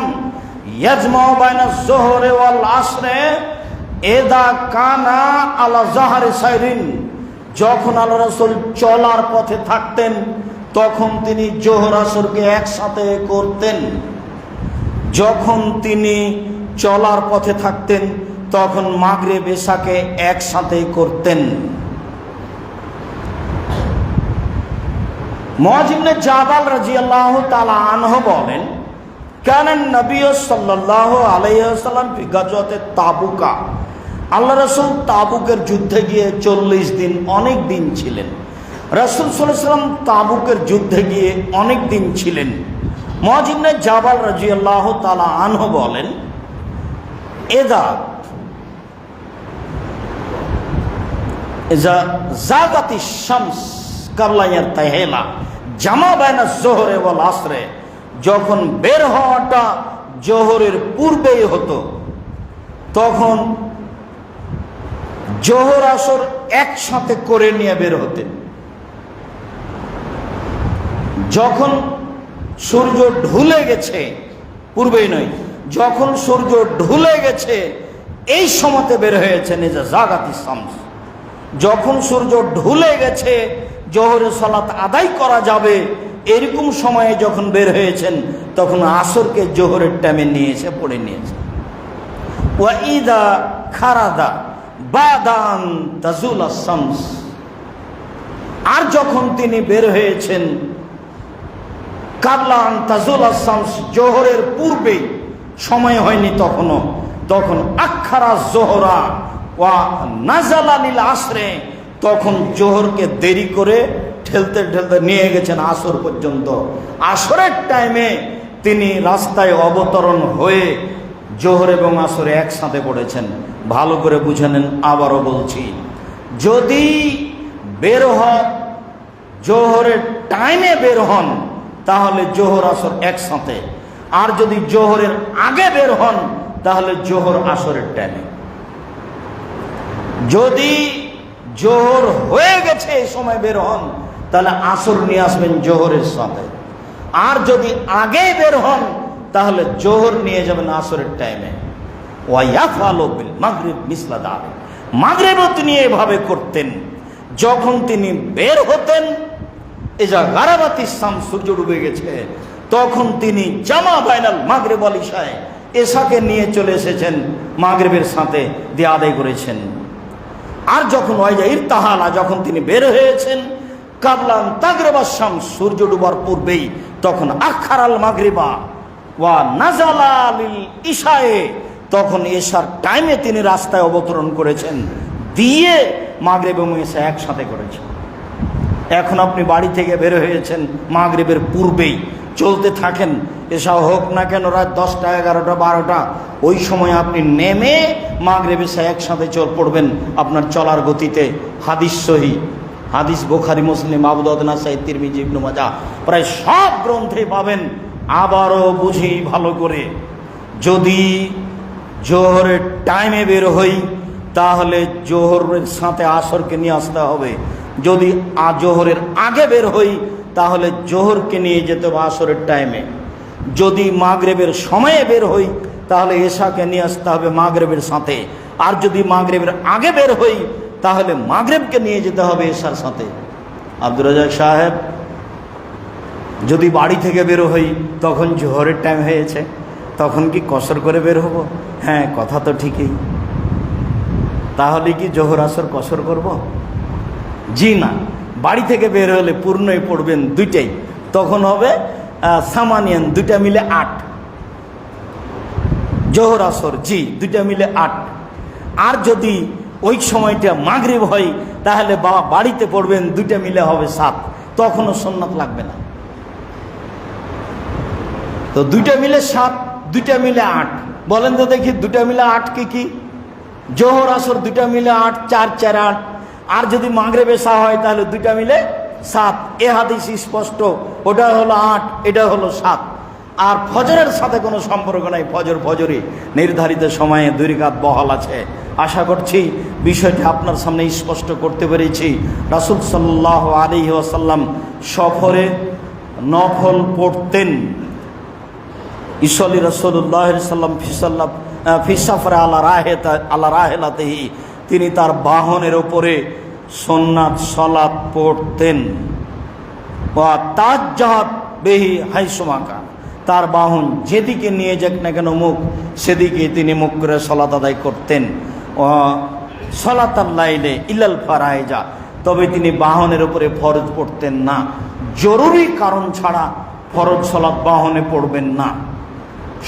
ইয়াজমাউ বাইনাজ যুহরি ওয়াল আসরে ইযা কানা আলা যাহরি সাইরিন। যখন আল্লাহ রাসূল চলার পথে থাকতেন, তখন তিনি জোহর আসরকে একসাথে করতেন। যখন তিনি চলার পথে থাকতেন, তখন মাগরিব এশাকে একসাথে করতেন। মুআয ইবনে জাবাল রাদিয়াল্লাহু তাআলা আনহু বলেন, কানান নবী সাল্লাল্লাহু আলাইহি ওয়াসাল্লাম ফি গাজওয়াতে তাবুকা। আল্লাহ রাসূল তাবুকের যুদ্ধে গিয়ে 40 দিন, অনেক দিন ছিলেন। রাসূল সাল্লাল্লাহু আলাইহি ওয়াসাল্লাম তাবুকের যুদ্ধে গিয়ে অনেক দিন ছিলেন। মুআয ইবনে জাবাল রাদিয়াল্লাহু তাআলা আনহু বলেন, ইযা জাগাতিশ শামস কাবলা ইয়ারতাহিলা জামা বাইনা যোহরে ওয়াল আসরে। যখন বের হওয়াটা জোহরের পূর্বেই হতো, তখন জোহর আসর একসাথে করে নিয়ে বের হতেন। যখন সূর্য ঢুলে গেছে, পূর্বেই নয়, যখন সূর্য ঢুলে গেছে, এই সময়তে বের হয়েছেন। এই যে জাগাতিশ শামস, যখন সূর্য ঢুলে গেছে, জোহরের সালাত আদায় করা যাবে, এরকম সময়ে যখন বের হয়েছেন, তখন আসরকে জোহরের টাইমে নিয়ে এসে পড়ে নিয়েছেন। ওয়া ইদা খারাদা বাদান তাজুল শামস। আর যখন তিনি বের হয়েছেন কাবলান তাজুল শামস, জোহরের পূর্বে, সময় হয়নি তখনও, তখন আখারা জোহরা ওয়া নাজালা লিল আসরে, তখন জোহরকে দেরি করে ঠেলতে ঠেলতে নিয়ে গেছেন আসর পর্যন্ত। আসরের টাইমে তিনি রাস্তায় অবতরণ হয়ে জোহর এবং আসরে একসাথে পড়েছেন। ভালো করে বুঝে নেন, আবারও বলছি, যদি বের হন, জোহরের টাইমে বের হন, তাহলে জোহর আসর একসাথে। আর যদি জোহরের আগে বের হন, তাহলে জোহর আসরের টাইমে। যদি জোহর হয়ে গেছে এই সময় বের হন, তাহলে আসর নিয়ে আসবেন জোহরের সাথে। আর যদি আগে বের হন, তাহলে জোহর নিয়ে যাবেন আসরের টাইমে। ওয়াইয়াফালু বিল মাগরিব মিসলা যালিক। মাগরিবও তিনি এভাবে করতেন। যখন তিনি বের হতেন, ইজা গারাবাতিস শামস, সূর্য ডুবে গেছে, তখন তিনি জামা বাইনাল মাগরিব ওয়াল ইশা, এশাকে নিয়ে চলে এসেছেন, মাগরিবের সাথে দিয়ে আদায় করেছেন। আর যখন ইরতাহালা, যখন তিনি বের হয়েছেন, কাবলান তাগরিবা শামস, সূর্য ডুবার পূর্বেই, তখন আখারাল মাগরিবা ওয়া নাজালা লিল ইশায়ে, তখন এশার টাইমে তিনি রাস্তায় অবতরণ করেছেন, দিয়ে মাগরিব এবং এশা একসাথে করেছেন। এখন আপনি বাড়ি থেকে বের হয়েছেন মাগরিবের পূর্বেই, চলতে থাকেন, এশা হোক না কেন রাত 10টা, 11টা, 12টা, ওই সময় আপনি নেমে মাগরিব এশা একসাথে পড়বেন আপনার চলার গতিতে। হাদিস সহি, হাদিস বুখারী, মুসলিম, আবু দাউদ, নাসাই, তিরমিজি, ইবনে মাজাহ, প্রায় সব গ্রন্থে পাবেন। আবারও বুঝি ভালো করে, যদি জোহরের টাইমে বের হই তাহলে জোহরের সাথে আসরকে নিয়ে আসতে হবে। যদি জোহরের আগে বের হই তাহলে জোহরকে নিয়ে যেতে হবে আসরের টাইমে। যদি মাগরিবের সময়ে বের হই তাহলে এশাকে নিয়ে আসতে হবে মাগরিবের সাথে। আর যদি মাগরিবের আগে বের হই তাহলে মাগরিবকে নিয়ে যেতে হবে এশার সাথে। আব্দুর রাজ্জাক সাহেব, যদি বাড়ি থেকে বের হই তখন জোহরের টাইম হয়েছে, তখন কি কসর করে বের হব? হ্যাঁ, কথা তো ঠিকই। তাহলে কি জোহর আসর কসর করব? জি না, বাড়ি থেকে বের হলে পূর্ণই পড়বেন দুইটাই, তখন হবে সামানিয়ান, দুইটা মিলে 8 জোহর আসর, জি দুইটা মিলে 8। আর যদি ওই সময়টা মাগরিব হয় তাহলে বাড়িতে পড়বেন দুইটা মিলে হবে 7, তখনও সুন্নাত লাগবে না। তো দুইটা মিলে 7, দুইটা মিলে 8, বলেন তো দেখি দুইটা মিলে 8 কি কি? জোহর আসর দুইটা মিলে 8, 4 4 8। আর যদি মাগরিব এশা হয় তাহলে দুইটা মিলে 7। এ হাদিস স্পষ্ট, ওটা হলো 8, এটা হলো 7। আর ফজরের সাথে কোনো সম্পর্ক নাই, ফজরই নির্ধারিত সময়ে 2 রাকাত বহাল আছে। আশা করছি বিষয়টি আপনার সামনে স্পষ্ট করতে পেরেছি। রাসূল সাল্লাল্লাহু আলাইহি ওয়াসাল্লাম সফরে নফল পড়তেন। ইসলি রাসূলুল্লাহ সাল্লাম ফি সাফরে আলা রাহেলাতিহি, তিনি তার বাহনের ওপরে সুন্নাত সালাত পড়তেন। ওয়া তাজ্জাহাত বিহি হাইসুমা কান, তার বাহন যেদিকে নিয়ে যাক না কেন মুখ, সেদিকে তিনি মুখ করে সালাত আদায় করতেন। সালাতাল লাইলে ইলাল ফারাইজা, তবে তিনি বাহনের উপরে ফরজ পড়তেন না। জরুরি কারণ ছাড়া ফরজ সালাত বাহনে পড়বেন না।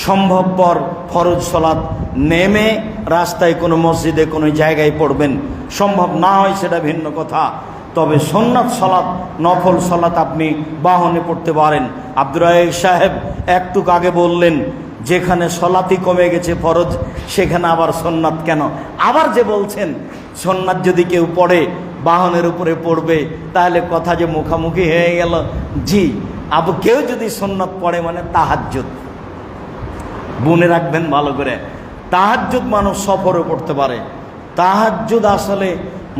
সম্ভবপর ফরজ সালাত নেমে রাস্তায় কোনো মসজিদে কোনো জায়গায় পড়বেন, সম্ভব না হয় সেটা ভিন্ন কথা। তবে সুন্নাত সালাত, নফল সালাত আপনি বাহনে পড়তে পারেন। আব্দুর রাজ্জাক সাহেব একটু আগে বললেন যেখানে সালাতই কমে গেছে ফরজ, সেখানে আবার সুন্নাত কেন? আবার যে বলছেন সুন্নাত যদি কেউ পড়ে বাহনের উপরে পড়বে, তাহলে কথা যে মুখামুখি হয়ে গেল। জি, কেউ যদি সুন্নাত পড়ে মানে তাহাজ্জুদ, মনে রাখবেন ভালো করে, তাহাজ্জুদ মানুষ সফরে পড়তে পারে। তাহাজ্জুদ আসলে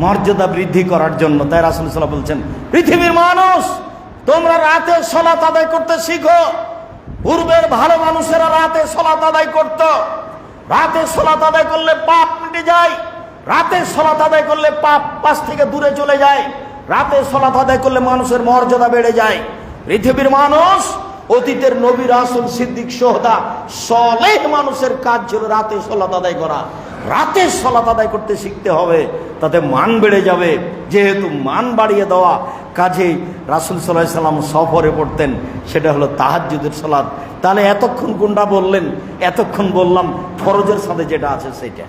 মর্যাদা বৃদ্ধি করার জন্য। তাই রাসূল সাল্লাল্লাহু আলাইহি ওয়াসাল্লাম বলছেন, পৃথিবীর মানুষ তোমরা রাতে সালাত আদায় করতে শিখো। পূর্বের ভালো মানুষেরা রাতে সালাত আদায় করত। রাতে সালাত আদায় করলে পাপ মিটে যায়, রাতে সালাত আদায় করলে পাপ থেকে দূরে চলে যায়, রাতে সালাত আদায় করলে মানুষের মর্যাদা বেড়ে যায়। পৃথিবীর মানুষ, অতীতের নবী, রাসূল, সিদ্দিক, শুহাদা, সালেহ মানুষের কাজ ছিল রাতে সালাত আদায় করা। রাতে সালাত আদায় করতে শিখতে হবে, তাতে মান বেড়ে যাবে। যেহেতু মান বাড়িয়ে দেওয়া, কাজেই রাসূল সাল্লাল্লাহু আলাইহি ওয়াসাল্লাম সফরে পড়তেন, সেটা হলো তাহাজ্জুদের সালাত। তাহলে এতক্ষণ কোনটা বললেন? এতক্ষণ বললাম ফরজের সাথে যেটা আছে সেটা।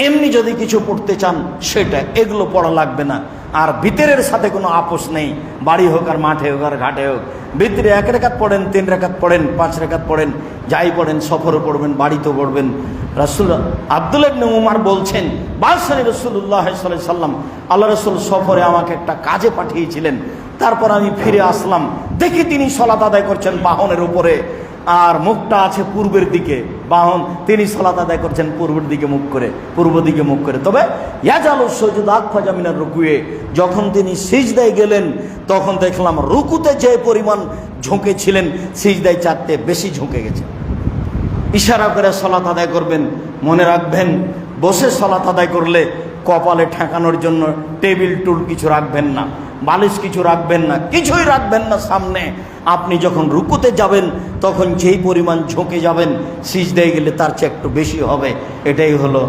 এমনি যদি কিছু পড়তে চান সেটা, এগুলো পড়া লাগবে না। আর ভিতরের সাথে কোনো আপোষ নেই, বাড়ি হোক আর মাঠে হোক আর ঘাটে হোক। ভিতরে 1 রাকাত পড়েন, 3 রাকাত পড়েন, 5 রাকাত পড়েন, যাই পড়েন, সফরও পড়বেন, বাড়িতেও পড়বেন। রাসূল আব্দুল্লাহ ইবনে উমর বলছেন, বালসানি রাসূলুল্লাহ সাল্লাল্লাহু আলাইহি ওয়াসাল্লাম, আল্লাহ রাসূল সফরে আমাকে একটা কাজে পাঠিয়েছিলেন। তারপর আমি ফিরে আসলাম, দেখি তিনি সালাত আদায় করছেন বাহনের উপরে, আর মুখটা আছে পূর্বের দিকে। বাহন, তিনি সালাত আদায় করছেন পূর্বের দিকে মুখ করে, পূর্ব দিকে মুখ করে। তবে ইয়াজালু সুজুদ আকফাজা মিনার রুকুয়ে, যখন তিনি সিজদায় গেলেন তখন দেখলাম রুকুতে যে পরিমাণ ঝুঁকে ছিলেন, সিজদায় 4তে বেশি ঝুঁকে গেছে। ইশারা করে সালাত আদায় করবেন। মনে রাখবেন, বসে সালাত আদায় করলে কপালে ঠেকানোর জন্য টেবিল টুল কিছু রাখবেন না, বালিশ কিছু রাখবেন না, কিছুই রাখবেন না সামনে। আপনি যখন রুকুতে যাবেন তখন যেই পরিমাণ ঝুঁকে যাবেন, সিজদায় গেলে তার চেয়ে একটু বেশি হবে। এটাই হলো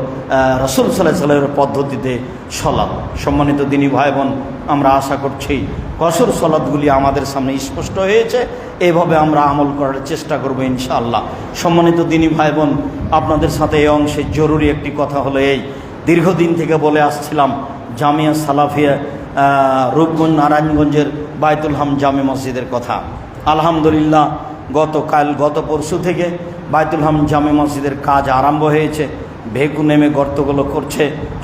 রাসূল সাল্লাল্লাহু আলাইহি ওয়াসাল্লামের পদ্ধতিতে সলাৎ। সম্মানিত দিনী ভাই বোন, আমরা আশা করছি কসর সলাৎগুলি আমাদের সামনে স্পষ্ট হয়েছে, এইভাবে আমরা আমল করার চেষ্টা করব ইনশাআল্লাহ। সম্মানিত দিনী ভাই বোন, আপনাদের সাথে এই অংশে জরুরি একটি কথা হলো এই, দীর্ঘদিন থেকে বলে আসছিলাম জামিয়া সালাফিয়া রূপগঞ্জ নারায়ণগঞ্জের বায়তুল হাম জামে মসজিদের কথা। আলহামদুলিল্লাহ গত পরশু থেকে বায়তুল হাম জামে মসজিদের কাজ আরম্ভ হয়েছে। ভেকু নেমে গর্তগুলো করছে।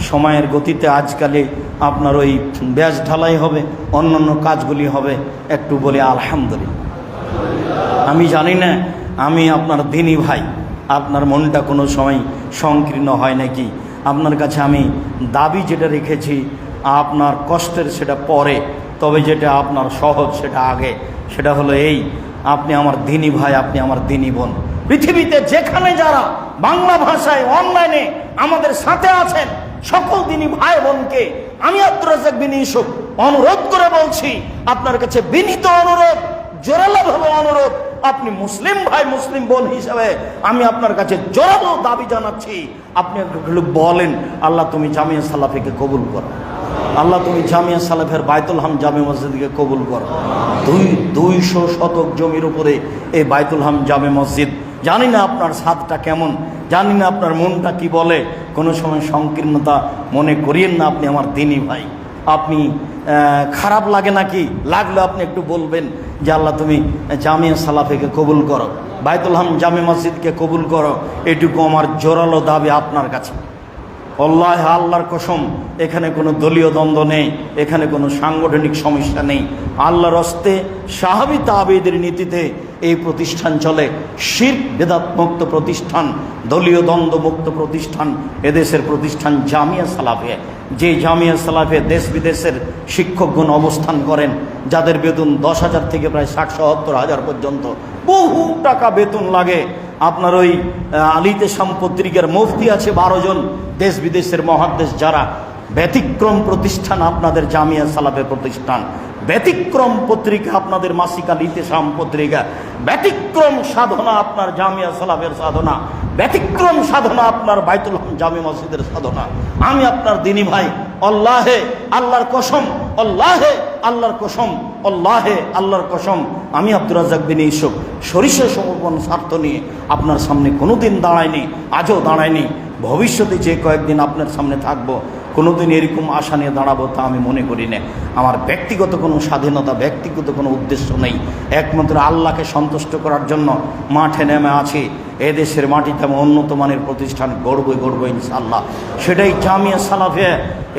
সময়ের গতিতে আজকালে আপনার ওই ব্যাস ঢালাই হবে, অন্যান্য কাজগুলি হবে। একটু বলি আলহামদুলিল্লাহ। আমি জানি না আমি আপনার দিনী ভাই, আপনার মনটা কোনো সময় সংকীর্ণ হয় নাকি। আপনার কাছে আমি দাবি যেটা রেখেছি, আপনার কষ্টের সেটা পরে, তবে যেটা আপনার সহজ সেটা আগে। সেটা হলো এই, আপনি আমার দিনী ভাই, আপনি আমার দিনী বোন। পৃথিবীতে যেখানে যারা বাংলা ভাষায় অনলাইনে আমাদের সাথে আছেন, সকল দিনী ভাই বোনকে আমি আব্দুর রাজ্জাক বিন ইউসুফ অনুরোধ করে বলছি, আপনার কাছে বিনীত অনুরোধ, জোরালোভাবে অনুরোধ, আপনি মুসলিম ভাই মুসলিম বোন হিসাবে আমি আপনার কাছে জোরালো দাবি জানাচ্ছি, আপনি একটু বলেন, আল্লাহ তুমি জামিয়া সালাফিকে কবুল করো, আল্লাহ তুমি জামিয়া সালাফের বায়তুল হাম জামে মসজিদকে কবুল করো। 200 শতক জমির উপরে এই বায়তুল হাম জামে মসজিদ। জানি না আপনার স্বাদটা কেমন, জানি না আপনার মনটা কি বলে, কোনো সময় সংকীর্ণতা মনে করিয়েন না। আপনি আমার দিনী ভাই, আপনি খারাপ লাগে নাকি, লাগলে আপনি একটু বলবেন যে আল্লাহ তুমি জামিয়া সালাফিকে কবুল করো, বায়তুল হাম জামে মসজিদকে কবুল করো। এটুকু আমার জোরালো দাবি আপনার কাছে। আল্লাহ, আল্লাহর কসম, এখানে কোনো দলীয় দ্বন্দ্ব নেই, এখানে কোনো সাংগঠনিক সমস্যা নেই। আল্লাহর হস্তে সাহাবী তাবেঈদের নীতিতে এই প্রতিষ্ঠান চলে। শিরক বিদআত মুক্ত প্রতিষ্ঠান, দলীয় দ্বন্দ্ব মুক্ত প্রতিষ্ঠান এদেশের প্রতিষ্ঠান জামিয়া সালাফিয়া। যে জামিয়া সালাফিয়া দেশ বিদেশের শিক্ষকগণ অবস্থান করেন, যাদের বেতন 10,000 থেকে প্রায় 60-70,000 পর্যন্ত, বহু টাকা বেতন লাগে। আপনার ওই আলিতেশাম পত্রিকার মুফতি আছে 12 জন, দেশ বিদেশের মহাদ্দেশ যারা। ব্যতিক্রম প্রতিষ্ঠান আপনাদের জামিয়া সালাফের প্রতিষ্ঠান, ব্যতিক্রম পত্রিকা আপনাদের মাসিক আলিতেশাম পত্রিকা, ব্যতিক্রম সাধনা আপনার জামিয়া সালাফের সাধনা, ব্যতিক্রম সাধনা আপনার বায়তুল হাম জামে মসজিদের সাধনা। আমি আপনার দিনী ভাই, আল্লাহে আল্লাহর কসম, আল্লাহে আল্লাহর কসম, আল্লাহে আল্লাহর কসম, আমি আব্দুর রাজ্জাক বিন ইউসুফ সরিষা সমর্পণ স্বার্থ নিয়ে আপনার সামনে কোনোদিন দাঁড়ায়নি, আজও দাঁড়ায়নি, ভবিষ্যতে যে কয়েকদিন আপনার সামনে থাকবো কোনোদিন এরকম আশা নিয়ে দাঁড়াবো তা আমি মনে করি না। আমার ব্যক্তিগত কোনো স্বাধীনতা, ব্যক্তিগত কোনো উদ্দেশ্য নেই, একমাত্র আল্লাহকে সন্তুষ্ট করার জন্য মাঠে নেমে আছি। এদেশের মাটিতে আমি উন্নত মানের প্রতিষ্ঠান গড়বই ইনশাআল্লাহ। সেটাই জামিয়া সালাফিয়া।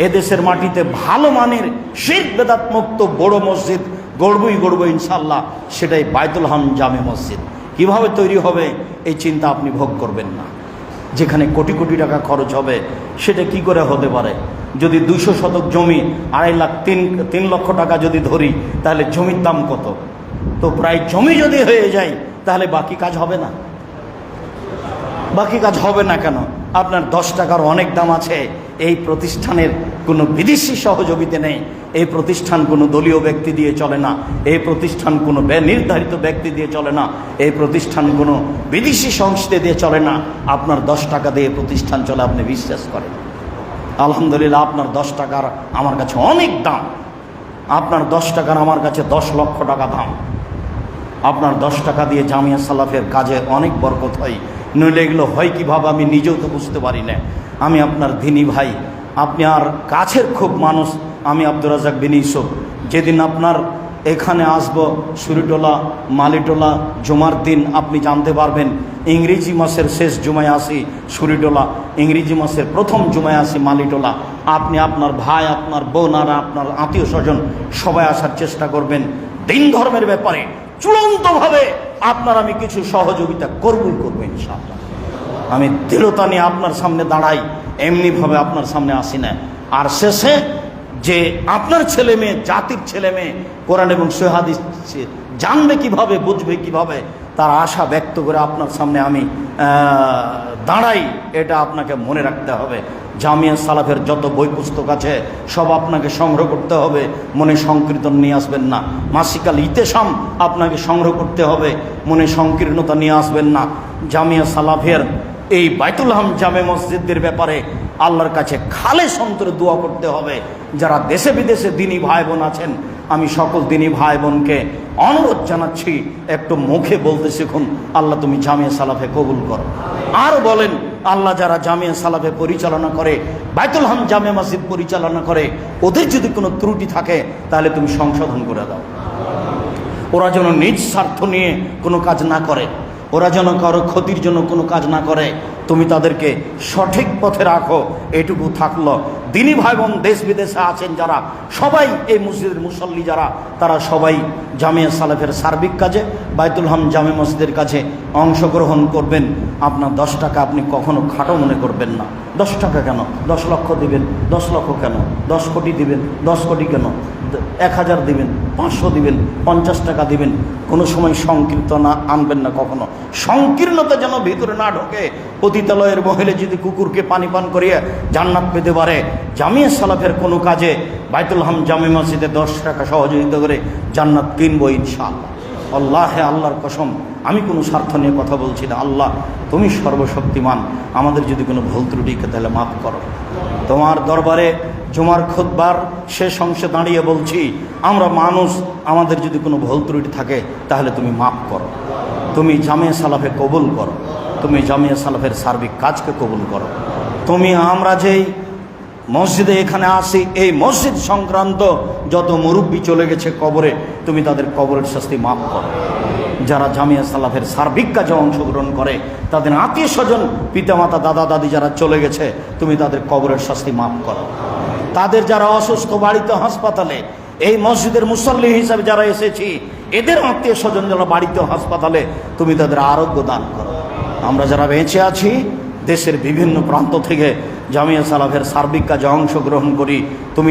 এদেশের মাটিতে ভালো মানের শিরক বিদআত মুক্ত বড় মসজিদ গড়বই ইনশাআল্লাহ। সেটাই বায়তুল হাম জামে মসজিদ। কিভাবে তৈরি হবে এই চিন্তা আপনি ভোগ করবেন না। যেখানে কোটি কোটি টাকা খরচ হবে সেটা কি করে হতে পারে? যদি 200 শতক জমি 2.5 লাখ 3 লক্ষ টাকা যদি ধরি, তাহলে জমির দাম কত? তো প্রায় জমি যদি হয়ে যায় তাহলে বাকি কাজ হবে না। বাকি কাজ হবে না কেন? আপনার 10 টাকার অনেক দাম আছে। এই প্রতিষ্ঠানের কোনো বিদেশি সহযোগিতা নেই, এই প্রতিষ্ঠান কোনো দলীয় ব্যক্তি দিয়ে চলে না, এই প্রতিষ্ঠান কোনো নির্ধারিত ব্যক্তি দিয়ে চলে না, এই প্রতিষ্ঠান কোনো বিদেশি সংস্থা দিয়ে চলে না। আপনার 10 টাকা দিয়ে প্রতিষ্ঠান চলে, আপনি বিশ্বাস করেন? আলহামদুলিল্লাহ, আপনার 10 টাকার আমার কাছে অনেক দাম। আপনার 10 টাকার আমার কাছে 10 লক্ষ টাকা দাম। আপনার 10 টাকা দিয়ে জামিয়া সালাফের কাজে অনেক বরকত হয়, নইলে এগুলো হয় কীভাবে আমি নিজেও তো বুঝতে পারি না। আমি আপনার দিনী ভাই, আপনি আর কাছের খুব মানুষ। আমি আব্দুর রাজ্জাক বিন ইউসুফ। যেদিন আপনার এখানে আসব, সুরিটোলা মালিটোলা জুমার দিন আপনি জানতে পারবেন। ইংরেজি মাসের শেষ জুমায় আসি সুরিটোলা, ইংরেজি মাসের প্রথম জুমায় আসি মালিটোলা। আপনি আপনার ভাই, আপনার বোন আর আপনার আত্মীয় স্বজন সবাই আসার চেষ্টা করবেন। দিন ধর্মের ব্যাপারে চূড়ান্তভাবে আপনার আমি কিছু সহযোগিতা করবই ইনশাআল্লাহ। আমি দৃঢ়তা নিয়ে আপনার সামনে দাঁড়াই, এমনিভাবে আপনার সামনে আসি না। আর শেষে যে আপনার ছেলে মেয়ে, জাতির ছেলে মেয়ে কোরআন এবং সহিহ হাদিস জানবে কিভাবে, বুঝবে কিভাবে, তার আশা ব্যক্ত করে আপনার সামনে আমি দাঁড়াই, এটা আপনাকে মনে রাখতে হবে। জামিয়া সালাফের যত বই পুস্তক আছে সব আপনাকে সংগ্রহ করতে হবে, মনে সংকীর্তন নিয়ে আসবেন না। মাসিকাল ইতেসাম আপনাকে সংগ্রহ করতে হবে, মনে সংকীর্ণতা নিয়ে আসবেন না। জামিয়া সালাফের এই বাইতুল হাম জামে মসজিদের ব্যাপারে আল্লাহর কাছে খালেস অন্তরে দোয়া করতে হবে। যারা দেশে বিদেশে দিনী ভাই বোন আছেন, আমি সকল দিনী ভাই বোনকে অনুরোধ জানাচ্ছি, একটু মুখে বলতে শিখুন, আল্লাহ তুমি জামিয়া সালাফে কবুল করো। আর বলেন, আল্লাহ যারা জামিয়া সালাফে পরিচালনা করে, বাইতুল হাম জামে মসজিদ পরিচালনা করে, ওদের যদি কোনো ত্রুটি থাকে তাহলে তুমি সংশোধন করে দাও। ওরা যেন নিজ স্বার্থ নিয়ে কোনো কাজ না করে, ওরা যেন কারো ক্ষতির জন্য কোনো কাজ না করে, তুমি তাদেরকে সঠিক পথে রাখো। এটুকু থাকলো। দিনী ভাই বোন দেশ বিদেশে আছেন যারা, সবাই এই মসজিদের মুসল্লি যারা, তারা সবাই জামিয়া সালাফের সার্বিক কাজে বাইতুল হাম জামে মসজিদের কাছে অংশগ্রহণ করবেন। আপনার 10 টাকা আপনি কখনো খাটো মনে করবেন না। 10 টাকা কেন? 10 লক্ষ দিবেন, 10 লক্ষ কেন? 10 কোটি দিবেন, 10 কোটি কেন? 1000 দিবেন, 500 দিবেন, 50 টাকা দিবেন। কোনো সময় সংকীর্তনা আনবেন না কখনো। সংকীর্ণতা যেন ভিতরে না ঢোকে। পতিতালয়ের মহিলা যদি কুকুরকে পানি পান করিয়ে জান্নাত পেতে পারে, জামিয়া সালাফের কোনো কাজে বাইতুল হাম জামে মসজিদে 10 টাকা সহযোগিতা করে জান্নাত কিনবো ইনশাআল্লাহ। আল্লাহে, আল্লাহর কসম, আমি কোনো স্বার্থ নিয়ে কথা বলছি না। আল্লাহ তুমি সর্বশক্তিমান, আমাদের যদি কোনো ভুল ত্রুটিকে তাহলে মাফ করো। তোমার দরবারে জুমার খুতবার শেষ অংশে দাঁড়িয়ে বলছি, আমরা মানুষ, আমাদের যদি কোনো ভুল ত্রুটি থাকে তাহলে তুমি মাফ করো। তুমি জামিয়া সালাফে কবুল করো, তুমি জামিয়া সালাফের সার্বিক কাজকে কবুল করো। তুমি আমরা যেই মসজিদে এখানে আসি, এই মসজিদ সংক্রান্ত যত মুরব্বী চলে গেছে কবরে, তুমি তাদের কবরের শাস্তি মাফ করো। যারা জামিয়া সালাফের সার্বিক কাজে অংশগ্রহণ করে, তাদের আত্মীয় স্বজন, পিতামাতা, দাদা দাদি যারা চলে গেছে, তুমি তাদের কবরের শাস্তি মাফ করো। তাদের যারা অসুস্থ, বাড়িতে, হাসপাতালে, এই মসজিদের মুসল্লি হিসাবে যারা এসেছি, এদের আত্মীয় স্বজন যারা বাড়িতে, হাসপাতালে, তুমি তাদের আরোগ্য দান করো। আমরা যারা বেঁচে আছি, দেশের বিভিন্ন প্রান্ত থেকে জামিয়া সালাফের সার্বিক কাজে অংশগ্রহণ করি, তুমি